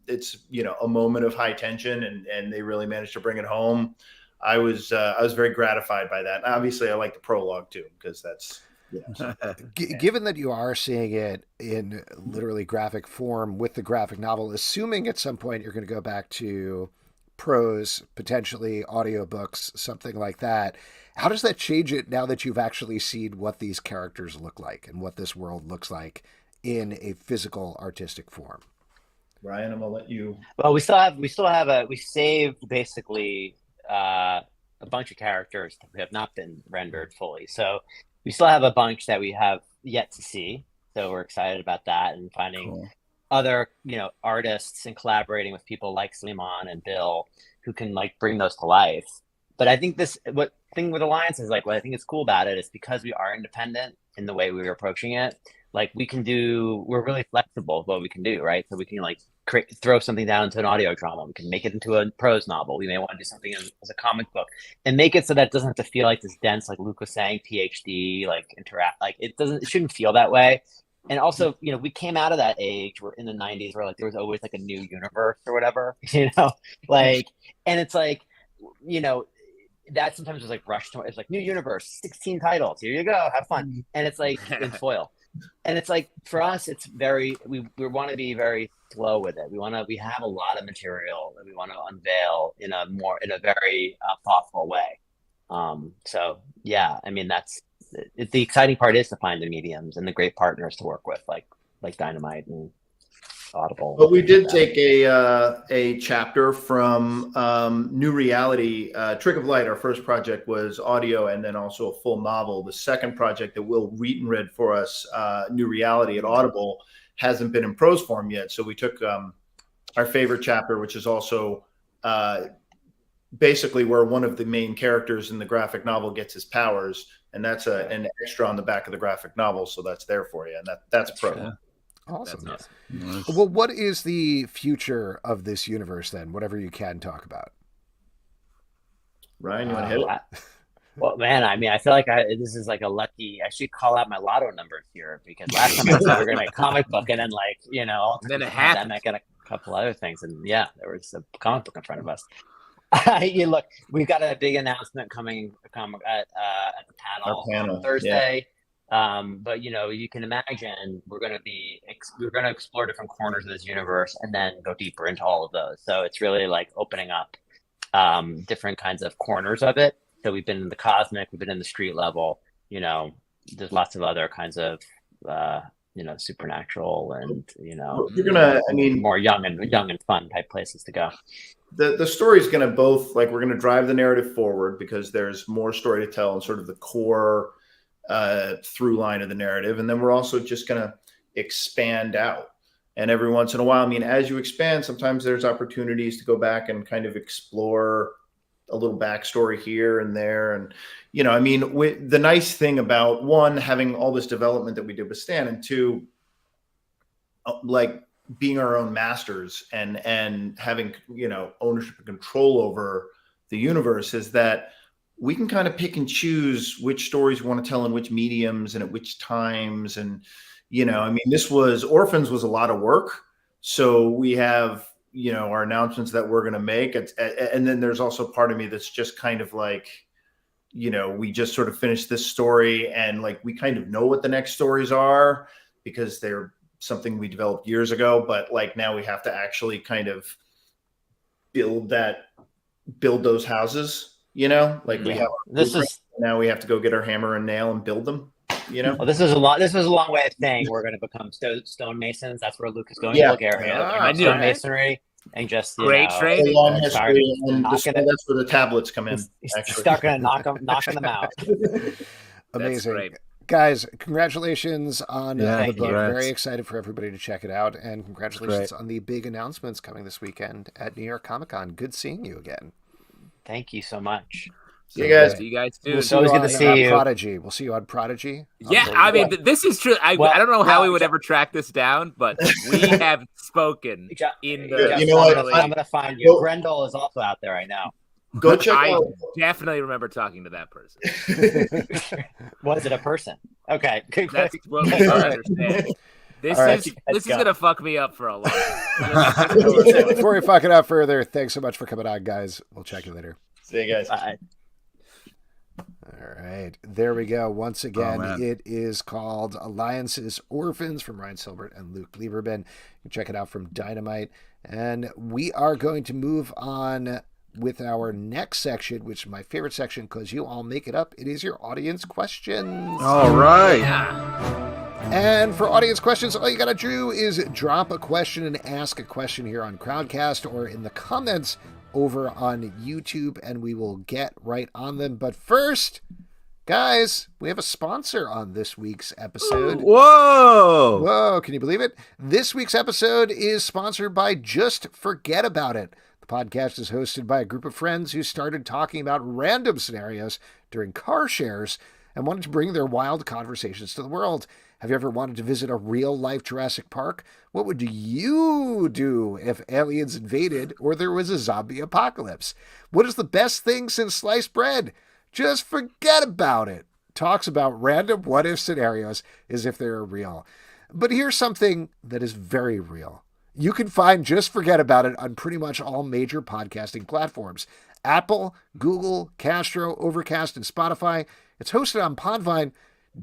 Speaker 5: it's a moment of high tension, and they really managed to bring it home. I was very gratified by that. Obviously, I like the prologue too, because that's
Speaker 1: given that you are seeing it in literally graphic form with the graphic novel, assuming at some point you're going to go back to prose, potentially audiobooks, something like that, how does that change it now that you've actually seen what these characters look like and what this world looks like in a physical artistic form?
Speaker 5: Ryan, I'm gonna let you.
Speaker 6: Well, we saved basically a bunch of characters that have not been rendered fully. So we still have a bunch that we have yet to see. So we're excited about that and finding other, artists and collaborating with people like Sleeman and Bill who can like bring those to life. But I think what thing with Alliance is like, what I think is cool about it is because we are independent in the way we were approaching it. Like we're really flexible with what we can do, right? So we can like throw something down into an audio drama. We can make it into a prose novel. We may want to do something as a comic book and make it so that it doesn't have to feel like this dense, like Luke was saying, PhD, like interact. Like it shouldn't feel that way. And also, we came out of that age. We're in the 90s where like there was always like a new universe or whatever, like, and it's like, that sometimes was like rushed to, it's like new universe, 16 titles. Here you go, have fun. And it's like in foil. And it's like for us, it's we want to be very slow with it. We have a lot of material that we want to unveil in a very thoughtful way. So yeah, I mean the exciting part is to find the mediums and the great partners to work with, like Dynamite and Audible.
Speaker 5: But we did take a chapter from New Reality. Trick of Light, our first project, was audio and then also a full novel. The second project that Will Wheaton read for us, New Reality at Audible, hasn't been in prose form yet. So we took our favorite chapter, which is also basically where one of the main characters in the graphic novel gets his powers, and that's an extra on the back of the graphic novel. So that's there for you, and that's prose.
Speaker 1: Yeah. Awesome.
Speaker 3: That's
Speaker 2: Nice.
Speaker 1: Well, what is the future of this universe then? Whatever you can talk about.
Speaker 5: Ryan, you want to hit it?
Speaker 6: Well, man, I mean, I feel like this is like a lucky. I should call out my lotto numbers here because last time I said we were going to make a comic book, and then
Speaker 3: and then it happened.
Speaker 6: I got a couple other things, and yeah, there was a comic book in front of us. Look, we've got a big announcement coming at the panel on Thursday. Yeah. But you can imagine we're going to explore different corners of this universe and then go deeper into all of those. So it's really like opening up different kinds of corners of it. So we've been in the cosmic, we've been in the street level. There's lots of other kinds of supernatural and
Speaker 5: you're gonna,
Speaker 6: more young and fun type places to go.
Speaker 5: The story is going to we're going to drive the narrative forward because there's more story to tell and sort of the core through line of the narrative. And then we're also just going to expand out. And every once in a while, as you expand, sometimes there's opportunities to go back and kind of explore a little backstory here and there. And, the nice thing about one, having all this development that we did with Stan, and two, like being our own masters and having, ownership and control over the universe, is that we can kind of pick and choose which stories we want to tell in which mediums and at which times. And, Orphans was a lot of work. So we have, our announcements that we're going to make. And then there's also part of me that's just kind of like, we just sort of finished this story, and like we kind of know what the next stories are because they're something we developed years ago, but like now we have to actually kind of build those houses, like we have now we have to go get our hammer and nail and build them.
Speaker 6: Well, this is a long way of saying we're going to become stonemasons. That's where Luke is going.
Speaker 5: Yeah.
Speaker 6: Look at stonemasonry and just
Speaker 3: Great training.
Speaker 5: A long history, and that's where the tablets come in.
Speaker 6: He's not going to knocking them out.
Speaker 1: Amazing. Guys, congratulations on the book.
Speaker 2: Congrats.
Speaker 1: Very excited for everybody to check it out. And congratulations on the big announcements coming this weekend at New York Comic Con. Good seeing you again.
Speaker 6: Thank you so much.
Speaker 5: See you guys.
Speaker 3: See you guys too.
Speaker 1: We'll see
Speaker 6: always
Speaker 1: you
Speaker 6: good to
Speaker 1: on,
Speaker 6: see you.
Speaker 1: Prodigy. We'll see you on Prodigy.
Speaker 3: Yeah, I mean, this is true. I don't know how we would
Speaker 6: John-
Speaker 3: ever track this down, but we have spoken in the.
Speaker 5: You know what?
Speaker 6: I'm going to find you. Grendel is also out there right now.
Speaker 5: Go check
Speaker 3: I
Speaker 5: out.
Speaker 3: definitely remember talking to that person.
Speaker 6: Was it a person? Okay.
Speaker 3: That's what we don't understand. This is gonna fuck me up for a long time.
Speaker 1: Before we fuck it up further, thanks so much for coming on, guys. We'll check you later.
Speaker 5: See you guys.
Speaker 6: Bye.
Speaker 1: All right, there we go. Once again,
Speaker 2: man.
Speaker 1: it is called Alliance's Orphans from Ryan Silbert and Luke Lieberman. You can check it out from Dynamite. And we are going to move on with our next section, which is my favorite section because you all make it up. It is your audience questions.
Speaker 2: All right.
Speaker 1: And for audience questions, all you got to do is drop a question and ask a question here on Crowdcast or in the comments over on YouTube, and we will get right on them. But first, guys, we have a sponsor on this week's episode.
Speaker 2: Whoa!
Speaker 1: Whoa, can you believe it? This week's episode is sponsored by Just Forget About It. The podcast is hosted by a group of friends who started talking about random scenarios during car shares and wanted to bring their wild conversations to the world. Have you ever wanted to visit a real-life Jurassic Park? What would you do if aliens invaded or there was a zombie apocalypse? What is the best thing since sliced bread? Just forget about it. Talks about random what-if scenarios as if they're real. But here's something that is very real. You can find Just Forget About It on pretty much all major podcasting platforms. Apple, Google, Castro, Overcast, and Spotify. It's hosted on Podvine.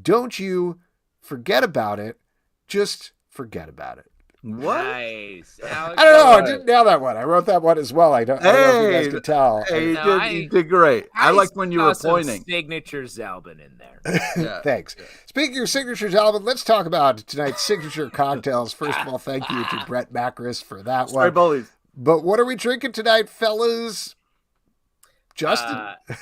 Speaker 1: Don't you forget about it. Just forget about it.
Speaker 2: What?
Speaker 3: Nice. Alex,
Speaker 1: I don't know. I didn't nail that one. I wrote that one as well. I don't know if you guys can tell.
Speaker 2: Hey,
Speaker 3: No,
Speaker 2: you did great. I liked when you
Speaker 3: saw
Speaker 2: were
Speaker 3: some
Speaker 2: pointing.
Speaker 3: signature Zalbin in there.
Speaker 2: Yeah.
Speaker 1: Thanks. Speaking of your signatures, Alvin, let's talk about tonight's signature cocktails. First of all, thank you to Brett Macris for that
Speaker 2: Sorry,
Speaker 1: one.
Speaker 2: bullies.
Speaker 1: But what are we drinking tonight, fellas? Justin?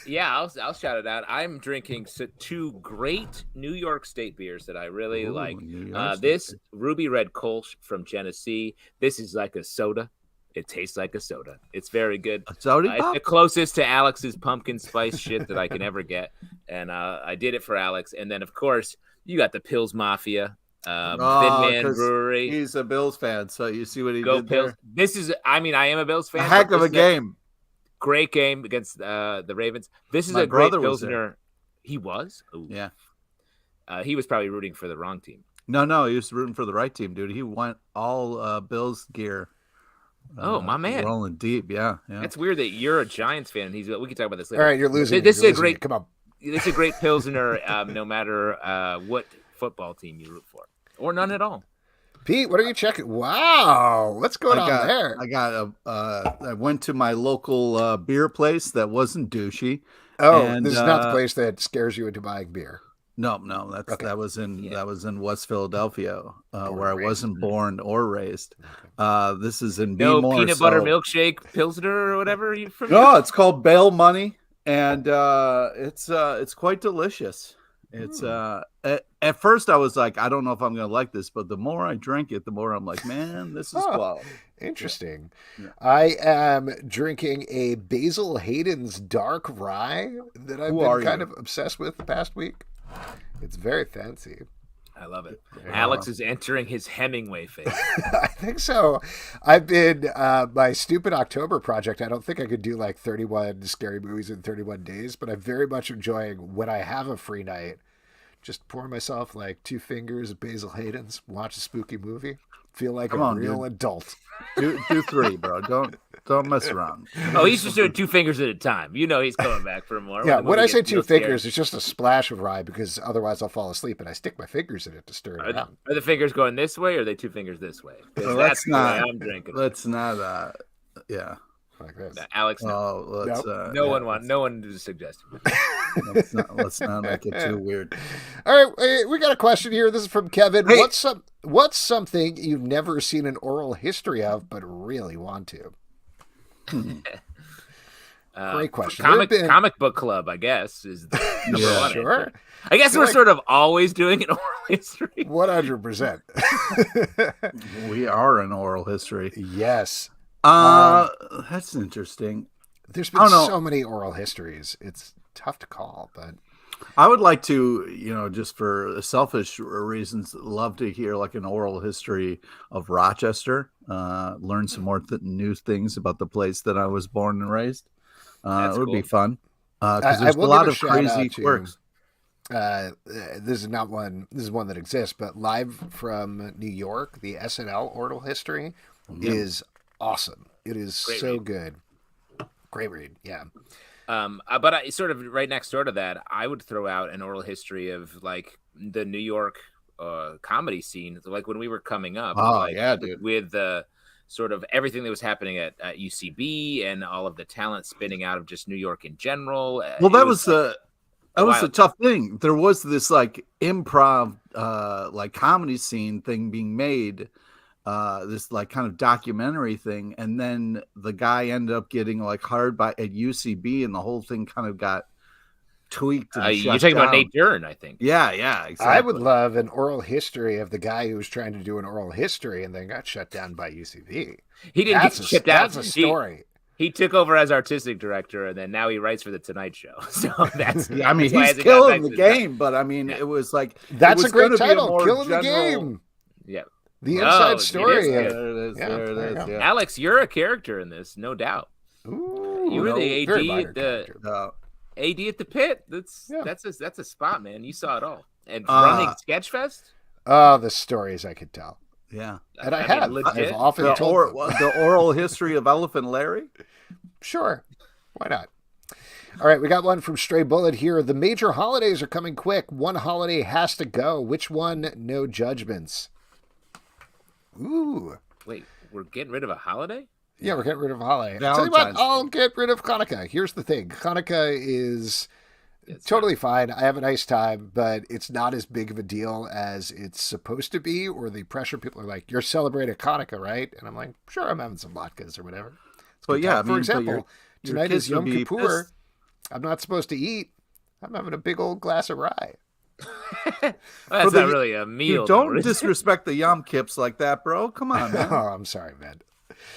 Speaker 3: Yeah, I'll shout it out. I'm drinking two great New York State beers that I really
Speaker 2: Ooh,
Speaker 3: like.
Speaker 2: New York
Speaker 3: This
Speaker 2: State.
Speaker 3: Ruby Red Kolsch from Genesee. This is like a soda. It tastes like a soda. It's very good.
Speaker 2: A soda
Speaker 3: It's
Speaker 2: pop?
Speaker 3: the closest to Alex's pumpkin spice shit that I can ever get. And I did it for Alex. And then, of course, you got the Pils Mafia. Thin Man
Speaker 2: 'cause
Speaker 3: Brewery.
Speaker 2: He's a Bills fan, so you see what he
Speaker 3: Go
Speaker 2: did
Speaker 3: Pils.
Speaker 2: there?
Speaker 3: This is, I am a Bills fan.
Speaker 2: A heck
Speaker 3: but
Speaker 2: of a
Speaker 3: this is
Speaker 2: game.
Speaker 3: Great game against the Ravens. This is
Speaker 2: My
Speaker 3: a great
Speaker 2: brother was
Speaker 3: Pilsner. He was? Ooh.
Speaker 2: Yeah.
Speaker 3: He was probably rooting for the wrong team.
Speaker 2: No, he was rooting for the right team, dude. He went all Bills gear.
Speaker 3: Oh, my man.
Speaker 2: Rolling deep, yeah.
Speaker 3: That's weird that you're a Giants fan. And we can talk about this later.
Speaker 1: All right, you're losing.
Speaker 3: This
Speaker 1: You're
Speaker 3: is a
Speaker 1: losing
Speaker 3: great.
Speaker 1: me. Come on.
Speaker 3: This is a great Pilsner, no matter what football team you root for, or none at all.
Speaker 1: Pete, what are you checking? Wow. What's going on there?
Speaker 2: I went to my local beer place that wasn't douchey.
Speaker 1: Oh,
Speaker 2: and,
Speaker 1: this is not the place that scares you into buying beer.
Speaker 2: No, that's
Speaker 1: Okay.
Speaker 2: that was in West Philadelphia, where I
Speaker 1: raised.
Speaker 2: wasn't born or raised. This is in
Speaker 3: No
Speaker 2: Bmore,
Speaker 3: peanut butter milkshake Pilsner or whatever you from.
Speaker 2: No, it's called Bail Money, and it's quite delicious. It's at first I was like, I don't know if I'm gonna like this, but the more I drink it, the more I'm like, man, this is quality.
Speaker 1: Interesting.
Speaker 2: Yeah.
Speaker 1: I am drinking a Basil Hayden's dark rye that I've been kind of obsessed with the past week. It's very fancy.
Speaker 3: I love it.
Speaker 1: Yeah.
Speaker 3: Alex is entering his Hemingway phase.
Speaker 1: I think so. I've been my stupid October project. I don't think I could do like 31 scary movies in 31 days, but I'm very much enjoying when I have a free night. Just pour myself like 2 fingers of Basil Hayden's, watch a spooky movie. Feel like
Speaker 2: Come
Speaker 1: a
Speaker 2: on,
Speaker 1: real
Speaker 2: dude.
Speaker 1: adult.
Speaker 2: Do 3, bro. Don't mess around.
Speaker 3: Oh, he's just doing 2 fingers at a time. You know he's coming back for more.
Speaker 1: Yeah,
Speaker 3: When
Speaker 1: when
Speaker 3: we
Speaker 1: I
Speaker 3: get
Speaker 1: say
Speaker 3: real
Speaker 1: 2
Speaker 3: scared.
Speaker 1: fingers, it's just a splash of rye because otherwise I'll fall asleep, and I stick my fingers in it to stir it around.
Speaker 3: Are the fingers going this way, or are they 2 fingers this way? 'Cause
Speaker 2: Well,
Speaker 3: that's the way I'm drinking.
Speaker 2: Let's not. Yeah.
Speaker 1: Like this.
Speaker 3: Alex, no.
Speaker 2: Oh, let's.
Speaker 1: Nope.
Speaker 3: No one is suggesting.
Speaker 2: Let's not make it too weird.
Speaker 1: All right, we got a question here. This is from Kevin.
Speaker 2: Hey.
Speaker 1: What's something you've never seen an oral history of but really want to? Great question.
Speaker 3: Comic book club, I guess, is the number one.
Speaker 1: Sure.
Speaker 3: I guess we're sort of always doing an oral history.
Speaker 1: 100%.
Speaker 2: We are an oral history.
Speaker 1: Yes.
Speaker 2: That's interesting.
Speaker 1: There's
Speaker 2: I don't
Speaker 1: been
Speaker 2: know.
Speaker 1: so many oral histories. It's tough to call, but
Speaker 2: I would like to, just for selfish reasons, love to hear like an oral history of Rochester. Learn some more new things about the place that I was born and raised. It would be fun because there's a lot of crazy quirks.
Speaker 1: This is not one. This is one that exists, but Live from New York, the SNL oral history is awesome. It is so good. Great read, yeah.
Speaker 3: But I sort of right next door to that, I would throw out an oral history of like the New York comedy scene, like when we were coming up.
Speaker 2: Oh,
Speaker 3: like,
Speaker 2: yeah, dude.
Speaker 3: With the sort of everything that was happening at UCB and all of the talent spinning out of just New York in general.
Speaker 2: Well, that was a tough thing. There was this like improv, like comedy scene thing being made. This like kind of documentary thing, and then the guy ended up getting like hired at UCB, and the whole thing kind of got tweaked. And
Speaker 3: you're talking about Nate Dern, I think.
Speaker 2: Yeah, exactly.
Speaker 1: I would love an oral history of the guy who was trying to do an oral history and then got shut down by UCB.
Speaker 3: He didn't get shut down.
Speaker 1: That's a story.
Speaker 3: He took over as artistic director, and then now he writes for the Tonight Show. So that's.
Speaker 2: Yeah, I mean,
Speaker 3: that's why
Speaker 2: he's
Speaker 3: he hasn't got
Speaker 2: killing
Speaker 3: back
Speaker 2: the
Speaker 3: to his
Speaker 2: game, but I mean, it was like
Speaker 1: That's
Speaker 2: it was
Speaker 1: a great
Speaker 2: gonna be
Speaker 1: title,
Speaker 2: more
Speaker 1: Killing the
Speaker 2: general-
Speaker 1: Game.
Speaker 3: Yeah.
Speaker 1: The inside story.
Speaker 3: it is
Speaker 2: There it is.
Speaker 1: Yeah,
Speaker 2: There
Speaker 1: there
Speaker 2: it
Speaker 1: you
Speaker 2: is.
Speaker 1: go.
Speaker 2: Yeah.
Speaker 3: Alex, you're a character in this, no doubt.
Speaker 1: Ooh,
Speaker 3: You were the
Speaker 1: very
Speaker 3: AD
Speaker 1: minor
Speaker 3: at the
Speaker 1: character.
Speaker 3: AD at the pit. That's
Speaker 1: Yeah.
Speaker 3: that's a spot, man. You saw it all. And running Sketchfest.
Speaker 1: Oh, the stories I could tell.
Speaker 2: Yeah.
Speaker 1: And I
Speaker 3: mean,
Speaker 1: have.
Speaker 3: legit.
Speaker 1: I've often
Speaker 2: The,
Speaker 1: told them.
Speaker 2: the oral history of Elephant Larry.
Speaker 1: Sure. Why not? All right, we got one from Stray Bullet here. The major holidays are coming quick. One holiday has to go. Which one? No judgments. Ooh.
Speaker 3: Wait, we're getting rid of a holiday?
Speaker 1: Yeah, we're getting rid of a holiday. Tell you what,
Speaker 2: Valentine's
Speaker 1: I'll get rid of Hanukkah. Here's the thing. Hanukkah is
Speaker 3: It's
Speaker 1: totally fine. I have a nice time, but it's not as big of a deal as it's supposed to be, or the pressure people are like, you're celebrating Hanukkah, right? And I'm like, sure, I'm having some latkes or whatever. It's
Speaker 2: But
Speaker 1: good
Speaker 2: yeah,
Speaker 1: time. For example,
Speaker 2: your
Speaker 1: tonight
Speaker 2: kids
Speaker 1: is Yom
Speaker 2: would be
Speaker 1: Kippur.
Speaker 2: pissed.
Speaker 1: I'm not supposed to eat. I'm having a big old glass of rye.
Speaker 3: Well, that's
Speaker 2: the-
Speaker 3: not really a meal.
Speaker 2: Dude, don't
Speaker 3: though, is it?
Speaker 2: disrespect the Yom Kips like that, bro. Come on,
Speaker 1: Oh,
Speaker 2: man.
Speaker 1: I'm sorry, man.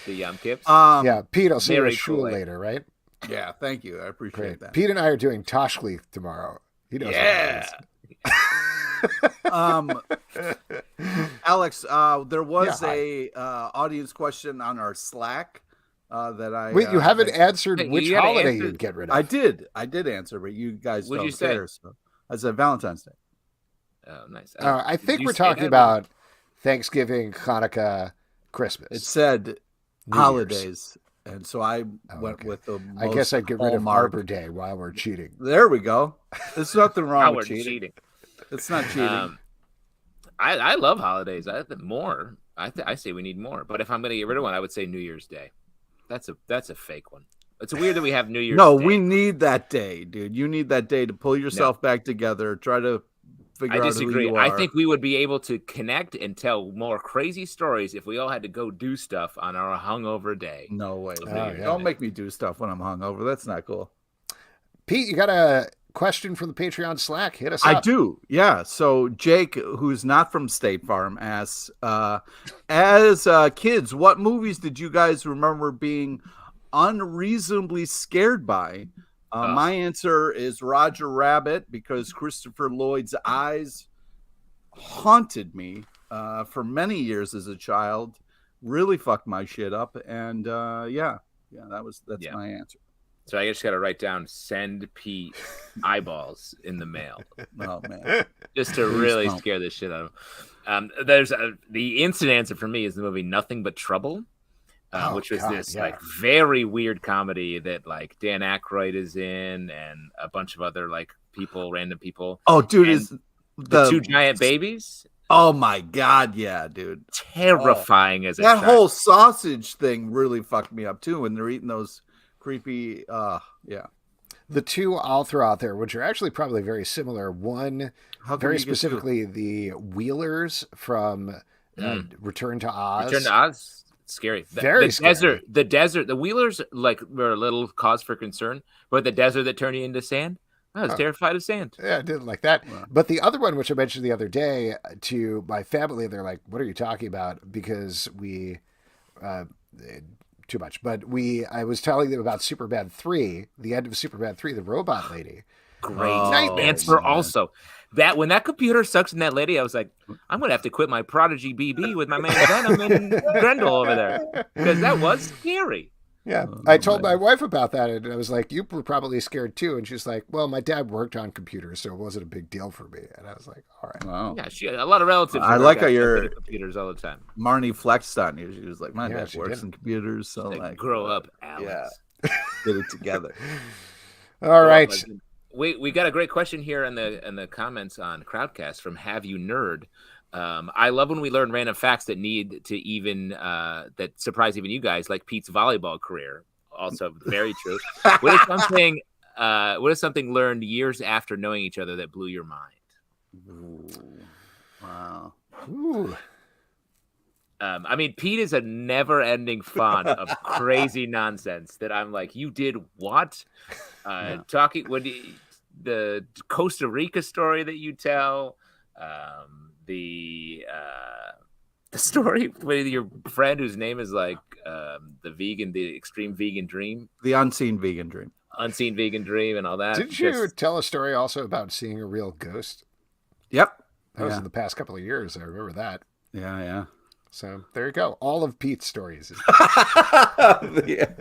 Speaker 3: The Yom Kips.
Speaker 1: Yeah, Pete, I'll see you at
Speaker 3: very
Speaker 1: shul
Speaker 3: cool,
Speaker 1: later, right?
Speaker 2: Yeah, thank you. I appreciate
Speaker 1: Great.
Speaker 2: that.
Speaker 1: Pete and I are doing Toshkleith tomorrow. He knows
Speaker 2: Yeah. Alex, there was
Speaker 1: Yeah,
Speaker 2: a audience question on our Slack that I
Speaker 1: Wait, you haven't answered
Speaker 3: Hey, you
Speaker 1: which
Speaker 3: gotta
Speaker 1: holiday
Speaker 3: answer-
Speaker 1: you'd get rid of.
Speaker 2: I did answer, but you guys
Speaker 3: What'd
Speaker 2: don't
Speaker 3: you say?
Speaker 2: care. So I said Valentine's Day.
Speaker 3: Oh, nice.
Speaker 1: I think
Speaker 3: Did you
Speaker 1: we're
Speaker 3: say
Speaker 1: talking
Speaker 3: that?
Speaker 1: about Thanksgiving, Hanukkah, Christmas.
Speaker 2: It said
Speaker 1: New
Speaker 2: holidays, and so I
Speaker 1: Oh,
Speaker 2: went
Speaker 1: okay.
Speaker 2: with the.
Speaker 1: I guess I'd get rid of
Speaker 2: hallmark.
Speaker 1: Arbor Day while we're cheating.
Speaker 2: There we go. There's nothing wrong
Speaker 3: Howard
Speaker 2: with cheating.
Speaker 3: cheating.
Speaker 2: It's not cheating.
Speaker 3: I love holidays. I think more. I say we need more. But if I'm going to get rid of one, I would say New Year's Day. That's a fake one. It's weird that we have New Year's.
Speaker 2: No,
Speaker 3: Day.
Speaker 2: we need that day, dude. You need that day to pull yourself back together. Try to figure
Speaker 3: I
Speaker 2: out who
Speaker 3: disagree.
Speaker 2: you
Speaker 3: I
Speaker 2: are.
Speaker 3: think we would be able to connect and tell more crazy stories if we all had to go do stuff on our hungover day.
Speaker 2: No way.
Speaker 1: Oh,
Speaker 2: man.
Speaker 1: yeah.
Speaker 2: Don't make me do stuff when I'm hungover. That's not cool.
Speaker 1: Pete, you got a question from the Patreon Slack? Hit us
Speaker 2: I
Speaker 1: up.
Speaker 2: do. Yeah. So Jake, who's not from State Farm, asks, as kids, what movies did you guys remember being unreasonably scared by? My answer is Roger Rabbit, because Christopher Lloyd's eyes haunted me for many years as a child. Really fucked my shit up. And that's
Speaker 3: Yeah.
Speaker 2: my answer.
Speaker 3: So I just got to write down send Pete eyeballs in the mail
Speaker 2: Oh man.
Speaker 3: just to
Speaker 2: Please
Speaker 3: really
Speaker 2: don't.
Speaker 3: scare the shit out of There's the instant answer for me is the movie Nothing But Trouble, which was this like very weird comedy that like Dan Aykroyd is in and a bunch of other like people, random people.
Speaker 2: Oh, dude,
Speaker 3: and
Speaker 2: is
Speaker 3: the two giant babies.
Speaker 2: Oh my God, yeah, dude.
Speaker 3: Terrifying as
Speaker 2: that whole sausage thing really fucked me up too when they're eating those creepy yeah.
Speaker 1: The two I'll throw out there, which are actually probably very similar. One, very specifically, the Wheelers from Return to Oz.
Speaker 3: Return to Oz, scary.
Speaker 1: Very scary.
Speaker 3: The desert. The Wheelers like were a little cause for concern, but the desert that turned you into sand. I was terrified of sand.
Speaker 1: Yeah, I didn't like that. Wow. But the other one, which I mentioned the other day to my family, they're like, "What are you talking about?" Because we. Too much, but I was telling them about Superman 3, the end of Superman 3, the robot lady.
Speaker 3: Great answer. Also, that when that computer sucks in that lady, I was like, I'm gonna have to quit my Prodigy BB with my man Venom and Grendel over there because that was scary.
Speaker 1: Yeah, I told my wife about that, and I was like, "You were probably scared too." And she's like, "Well, my dad worked on computers, so it wasn't a big deal for me." And I was like, "All right."
Speaker 2: Wow.
Speaker 3: Yeah, she had a lot of relatives.
Speaker 2: I like how you're
Speaker 3: computers all the time.
Speaker 2: Marnie flexed on you. She was like, "My dad works in computers, so like
Speaker 3: grow up, Alex.
Speaker 2: Yeah, get it together."
Speaker 1: All right.
Speaker 3: We got a great question here in the comments on Crowdcast from Have You Nerd. I love when we learn random facts that need to even that surprise even you guys, like Pete's volleyball career. Also very true. What is something learned years after knowing each other that blew your mind?
Speaker 2: Ooh. Wow.
Speaker 1: Ooh.
Speaker 3: I mean, Pete is a never-ending font of crazy nonsense that I'm like, you did what? Talking the Costa Rica story that you tell. The story with your friend whose name is like the extreme vegan dream,
Speaker 2: the unseen vegan dream,
Speaker 3: and all that.
Speaker 1: Didn't you tell a story also about seeing a real ghost?
Speaker 2: Yep,
Speaker 1: that was in the past couple of years. I remember that.
Speaker 2: Yeah.
Speaker 1: So there you go. All of Pete's stories.
Speaker 2: The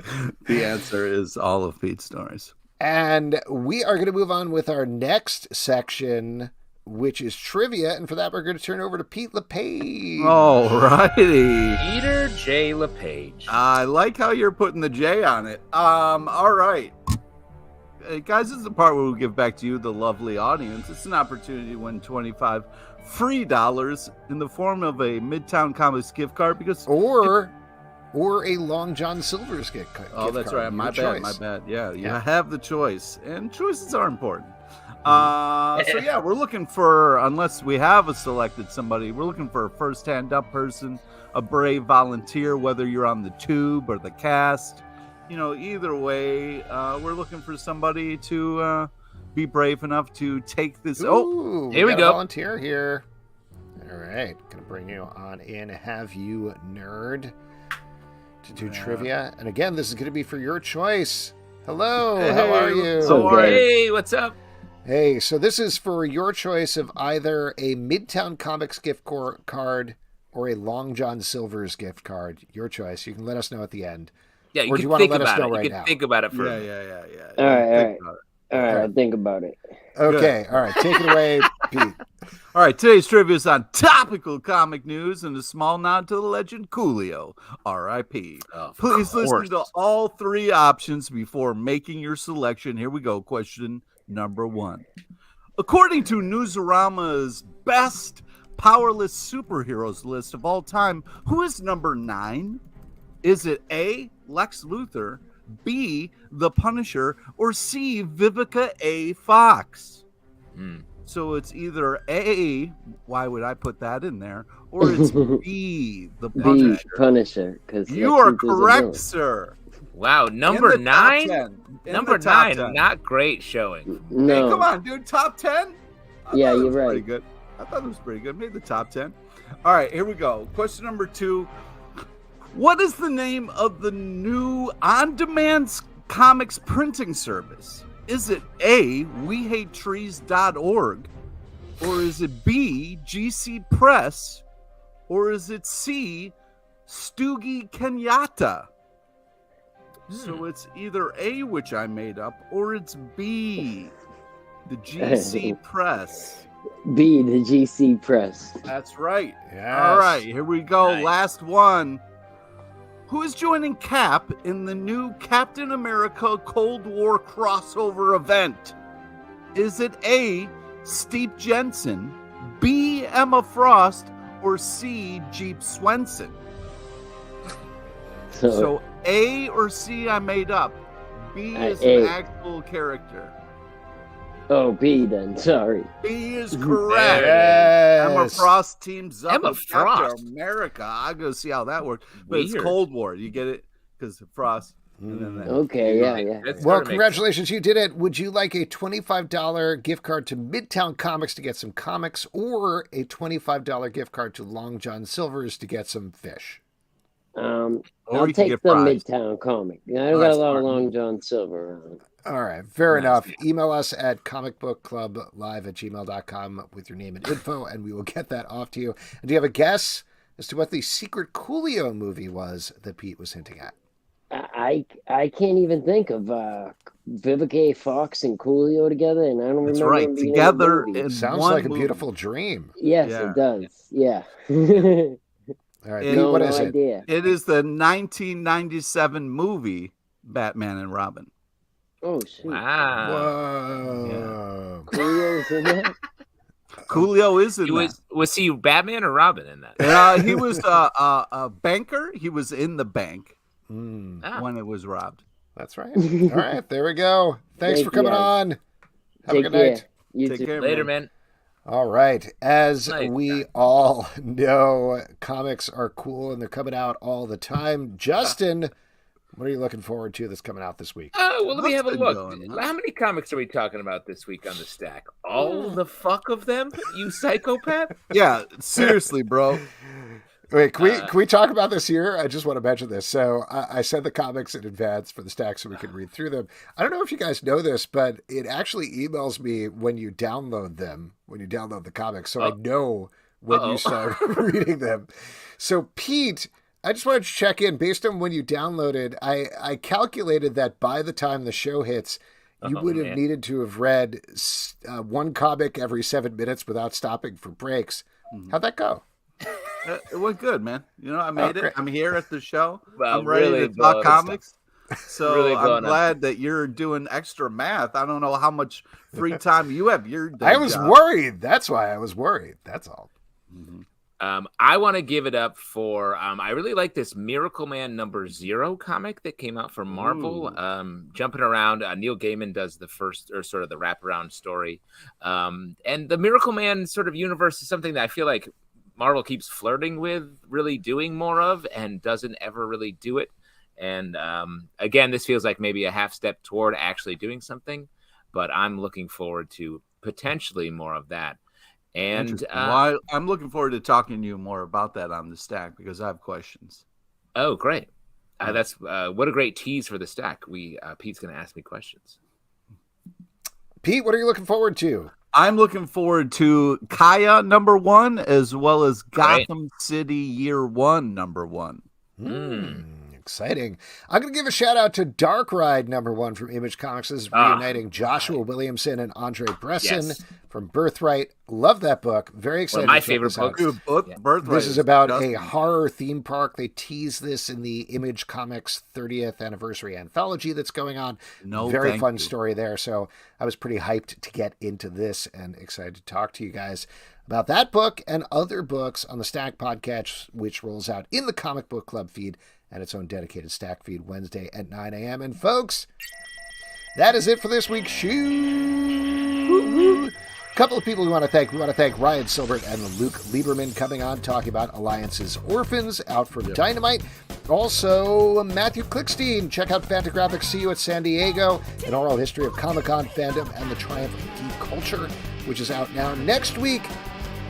Speaker 2: answer is all of Pete's stories.
Speaker 1: And we are going to move on with our next section, which is trivia, and for that we're going to turn over to Pete LePage.
Speaker 2: All righty.
Speaker 3: Peter J. LePage.
Speaker 2: I like how you're putting the J on it. All right. Hey, guys, this is the part where we give back to you, the lovely audience. It's an opportunity to win 25 free dollars in the form of a Midtown Comics gift card
Speaker 1: or a Long John Silver's gift card.
Speaker 2: Oh, that's right. My bad. Yeah, you have the choice, and choices are important. So yeah, we're looking for, unless we have selected somebody, we're looking for a first hand up person, a brave volunteer, whether you're on the tube or the cast, either way, we're looking for somebody to be brave enough to take this.
Speaker 1: Ooh,
Speaker 3: here we go.
Speaker 1: Volunteer here. All right, gonna bring you on in. Have you nerd to do trivia? And again, this is gonna be for your choice. Hello, how are you?
Speaker 3: Hey, what's up?
Speaker 1: Hey, so this is for your choice of either a Midtown Comics gift card or a Long John Silver's gift card. Your choice. You can let us know at the end.
Speaker 3: Yeah, you
Speaker 1: or
Speaker 3: can
Speaker 1: do you want to
Speaker 3: think
Speaker 1: let us know
Speaker 3: about it.
Speaker 1: right
Speaker 3: You
Speaker 1: now?
Speaker 3: can think about it for
Speaker 2: Yeah.
Speaker 7: All right, I'll think about it.
Speaker 1: Okay,
Speaker 2: Good.
Speaker 1: All right, take it away, Pete.
Speaker 2: All right, today's trivia is on topical comic news and a small nod to the legend Coolio, R.I.P. Please listen to all three options before making your selection. Here we go. Question number 1. According to Newsarama's best powerless superheroes list of all time, who is number 9? Is it A, Lex Luthor, B, The Punisher, or C, Vivica A. Fox? So it's either A, why would I put that in there, or it's B, The Punisher.
Speaker 7: B, Punisher.
Speaker 2: You are correct, sir.
Speaker 3: Wow, number 9? Number 9, not great showing.
Speaker 7: No.
Speaker 2: Hey, come on, dude, top 10?
Speaker 7: Yeah, you're right.
Speaker 2: Pretty good. I thought it was pretty good. Made the top 10. All right, here we go. Question number 2. What is the name of the new on-demand comics printing service? Is it A, WeHateTrees.org, or is it B, GC Press, or is it C, Stoogie Kenyatta? So it's either A, which I made up, or it's B, the GC Press.
Speaker 7: B, the GC Press.
Speaker 2: That's right.
Speaker 1: Yes.
Speaker 2: All right, here we go.
Speaker 3: Nice.
Speaker 2: Last one. Who is joining Cap in the new Captain America Cold War crossover event? Is it A, Steve Jensen, B, Emma Frost, or C, Jeep Swenson? So A or C I made up. B is
Speaker 7: A.
Speaker 2: an actual character.
Speaker 7: Oh, B then. Sorry.
Speaker 2: B is correct.
Speaker 1: Yes.
Speaker 2: Emma Frost teams up
Speaker 3: Emma
Speaker 2: with Captain
Speaker 3: Frost?
Speaker 2: America. I'll go see how that works. But it's
Speaker 3: Weird.
Speaker 2: Cold War. You get it? Because Frost. And then that.
Speaker 7: Okay, yeah.
Speaker 3: That
Speaker 1: Well,
Speaker 3: sort of makes
Speaker 1: congratulations, you did it. Would you like a $25 gift card to Midtown Comics to get some comics, or a $25 gift card to Long John Silver's to get some fish?
Speaker 2: Or
Speaker 7: I'll
Speaker 2: you can
Speaker 7: take
Speaker 2: get
Speaker 7: the
Speaker 2: fries.
Speaker 7: Midtown comic. I got
Speaker 2: Nice,
Speaker 7: a lot
Speaker 2: Martin.
Speaker 7: of Long John Silver around.
Speaker 1: All right, fair
Speaker 2: Nice.
Speaker 1: enough. Email us at comicbookclublive@gmail.com with your name and info, and we will get that off to you. And do you have a guess as to what the secret Coolio movie was that Pete was hinting at?
Speaker 7: I can't even think of Vivica A. Fox and Coolio together, and I don't
Speaker 2: That's
Speaker 7: remember
Speaker 2: right.
Speaker 7: them being in the
Speaker 2: Together
Speaker 7: movie.
Speaker 2: in
Speaker 1: Sounds
Speaker 2: one
Speaker 1: like a
Speaker 2: movie.
Speaker 1: beautiful dream.
Speaker 7: Yes,
Speaker 2: Yeah.
Speaker 7: it does. Yeah.
Speaker 1: All right,
Speaker 2: And
Speaker 1: Pete,
Speaker 7: no,
Speaker 1: what
Speaker 7: no
Speaker 1: is it?
Speaker 7: idea.
Speaker 2: It is the 1997 movie Batman and Robin.
Speaker 7: Oh shoot.
Speaker 3: Wow.
Speaker 1: Whoa.
Speaker 7: Coolio's in that?
Speaker 2: Coolio is in
Speaker 3: He
Speaker 2: that.
Speaker 3: was he Batman or Robin in that?
Speaker 2: He was a banker. He was in the bank
Speaker 1: Mm,
Speaker 3: Ah.
Speaker 2: when it was robbed.
Speaker 1: that's right. All right, there we go. Thanks
Speaker 7: Thank
Speaker 1: for coming
Speaker 7: you, guys.
Speaker 1: on. Have
Speaker 7: Take
Speaker 1: a good
Speaker 7: care.
Speaker 1: night.
Speaker 7: You
Speaker 2: Take
Speaker 7: too.
Speaker 2: care,
Speaker 3: Later, man.
Speaker 1: All right. As
Speaker 3: Night.
Speaker 1: we all know, comics are cool and they're coming out all the time. Justin, what are you looking forward to that's coming out this week?
Speaker 3: Oh, well, let me
Speaker 2: What's
Speaker 3: have a
Speaker 2: been
Speaker 3: look.
Speaker 2: going on?
Speaker 3: How many comics are we talking about this week on the stack? All the fuck of them, you psychopath?
Speaker 2: Yeah, seriously, bro.
Speaker 1: Wait, can we talk about this here? I just want to mention this. So I sent the comics in advance for the stack so we could read through them. I don't know if you guys know this, but it actually emails me when you download them, when you download the comics. So I know when you start reading them. So Pete, I just wanted to check in. Based on when you downloaded, I calculated that by the time the show hits, you would have needed to have read one comic every 7 minutes without stopping for breaks. How'd that go?
Speaker 2: It went good, man. You know, I made it.
Speaker 1: great.
Speaker 2: I'm here at the show.
Speaker 3: Well,
Speaker 2: I'm ready
Speaker 3: really
Speaker 2: to talk
Speaker 3: blowing
Speaker 2: comics. So
Speaker 3: Really
Speaker 2: I'm
Speaker 3: blowing up.
Speaker 2: glad that you're doing extra math. I don't know how much free time you have.
Speaker 1: I was worried. That's why I was worried. That's all.
Speaker 3: I want to give it up for I really like this Miracle Man #0 comic that came out from Marvel. Jumping around, Neil Gaiman does the first, or sort of the wraparound story, and the Miracle Man sort of universe is something that I feel like Marvel keeps flirting with really doing more of and doesn't ever really do it. And again, this feels like maybe a half step toward actually doing something, but I'm looking forward to potentially more of that. And
Speaker 2: well, I'm looking forward to talking to you more about that on the stack because I have questions.
Speaker 3: oh, great. That's what a great tease for the stack. Pete's going to ask me questions.
Speaker 1: Pete, what are you looking forward to?
Speaker 2: I'm looking forward to Kaya #1 as well as
Speaker 3: Great.
Speaker 2: Gotham City Year 1 #1.
Speaker 1: Exciting. I'm going to give a shout out to Dark Ride #1 from Image Comics. This is reuniting Joshua Williamson and Andre Bresson from Birthright. Love that book. Very excited.
Speaker 3: One of my
Speaker 1: to check
Speaker 3: favorite
Speaker 1: this out.
Speaker 3: books.
Speaker 2: Dude, Birthright
Speaker 1: This is about
Speaker 2: just-
Speaker 1: a horror theme park. They tease this in the Image Comics 30th anniversary anthology that's going on.
Speaker 2: No,
Speaker 1: Very
Speaker 2: thank
Speaker 1: fun
Speaker 2: you.
Speaker 1: story there. So I was pretty hyped to get into this and excited to talk to you guys about that book and other books on the Stack Podcast, which rolls out in the Comic Book Club feed and its own dedicated Stack feed Wednesday at 9 a.m. And folks, that is it for this week's shoe. A couple of people we want to thank. We want to thank Ryan Silbert and Luke Lieberman coming on, talking about Alliance's Orphans out from Dynamite. Also, Mathew Klickstein. Check out Fantagraphics. See you at San Diego. An oral history of Comic-Con fandom and the Triumph of Geek Culture, which is out now. Next week,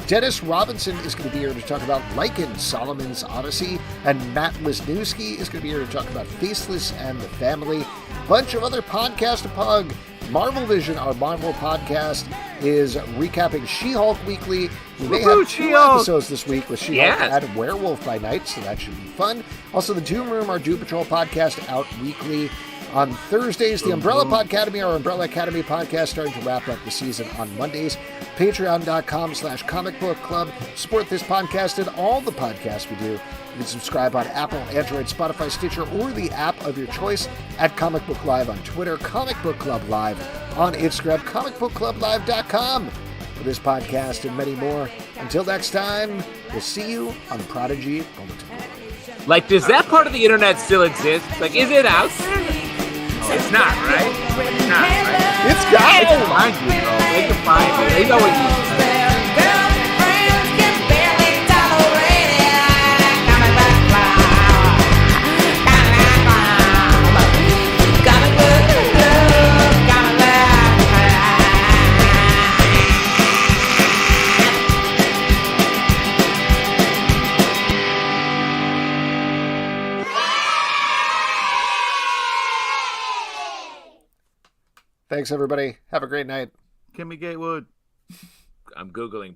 Speaker 1: Dennis Robinson is going to be here to talk about Lycan, Solomon's Odyssey, and Matt Wisniewski is going to be here to talk about Faceless and the Family. Bunch of other podcasts to plug. Marvel Vision, our Marvel podcast, is recapping She-Hulk Weekly. We may have 2
Speaker 2: She-Hulk!
Speaker 1: episodes this week with She-Hulk and Werewolf by Night, so that should be fun. Also, the Doom Room, our Doom Patrol podcast, out weekly. On Thursdays, the Umbrella Podcademy, our Umbrella Academy podcast, starting to wrap up the season on Mondays. Patreon.com/Comic Book Club. Support this podcast and all the podcasts we do. You can subscribe on Apple, Android, Spotify, Stitcher, or the app of your choice at Comic Book Live on Twitter, Comic Book Club Live on Instagram, comicbookclublive.com. For this podcast and many more. Until next time, we'll see you on Prodigy Bulletin Board.
Speaker 3: Like, does that part of the internet still exist? Like, is it out there? It's not, right? It's not, right?
Speaker 1: It's got
Speaker 3: They can find you, though. They can find you. They know what you say.
Speaker 1: Thanks, everybody. Have a great night.
Speaker 2: Kimmy Gatewood.
Speaker 3: I'm Googling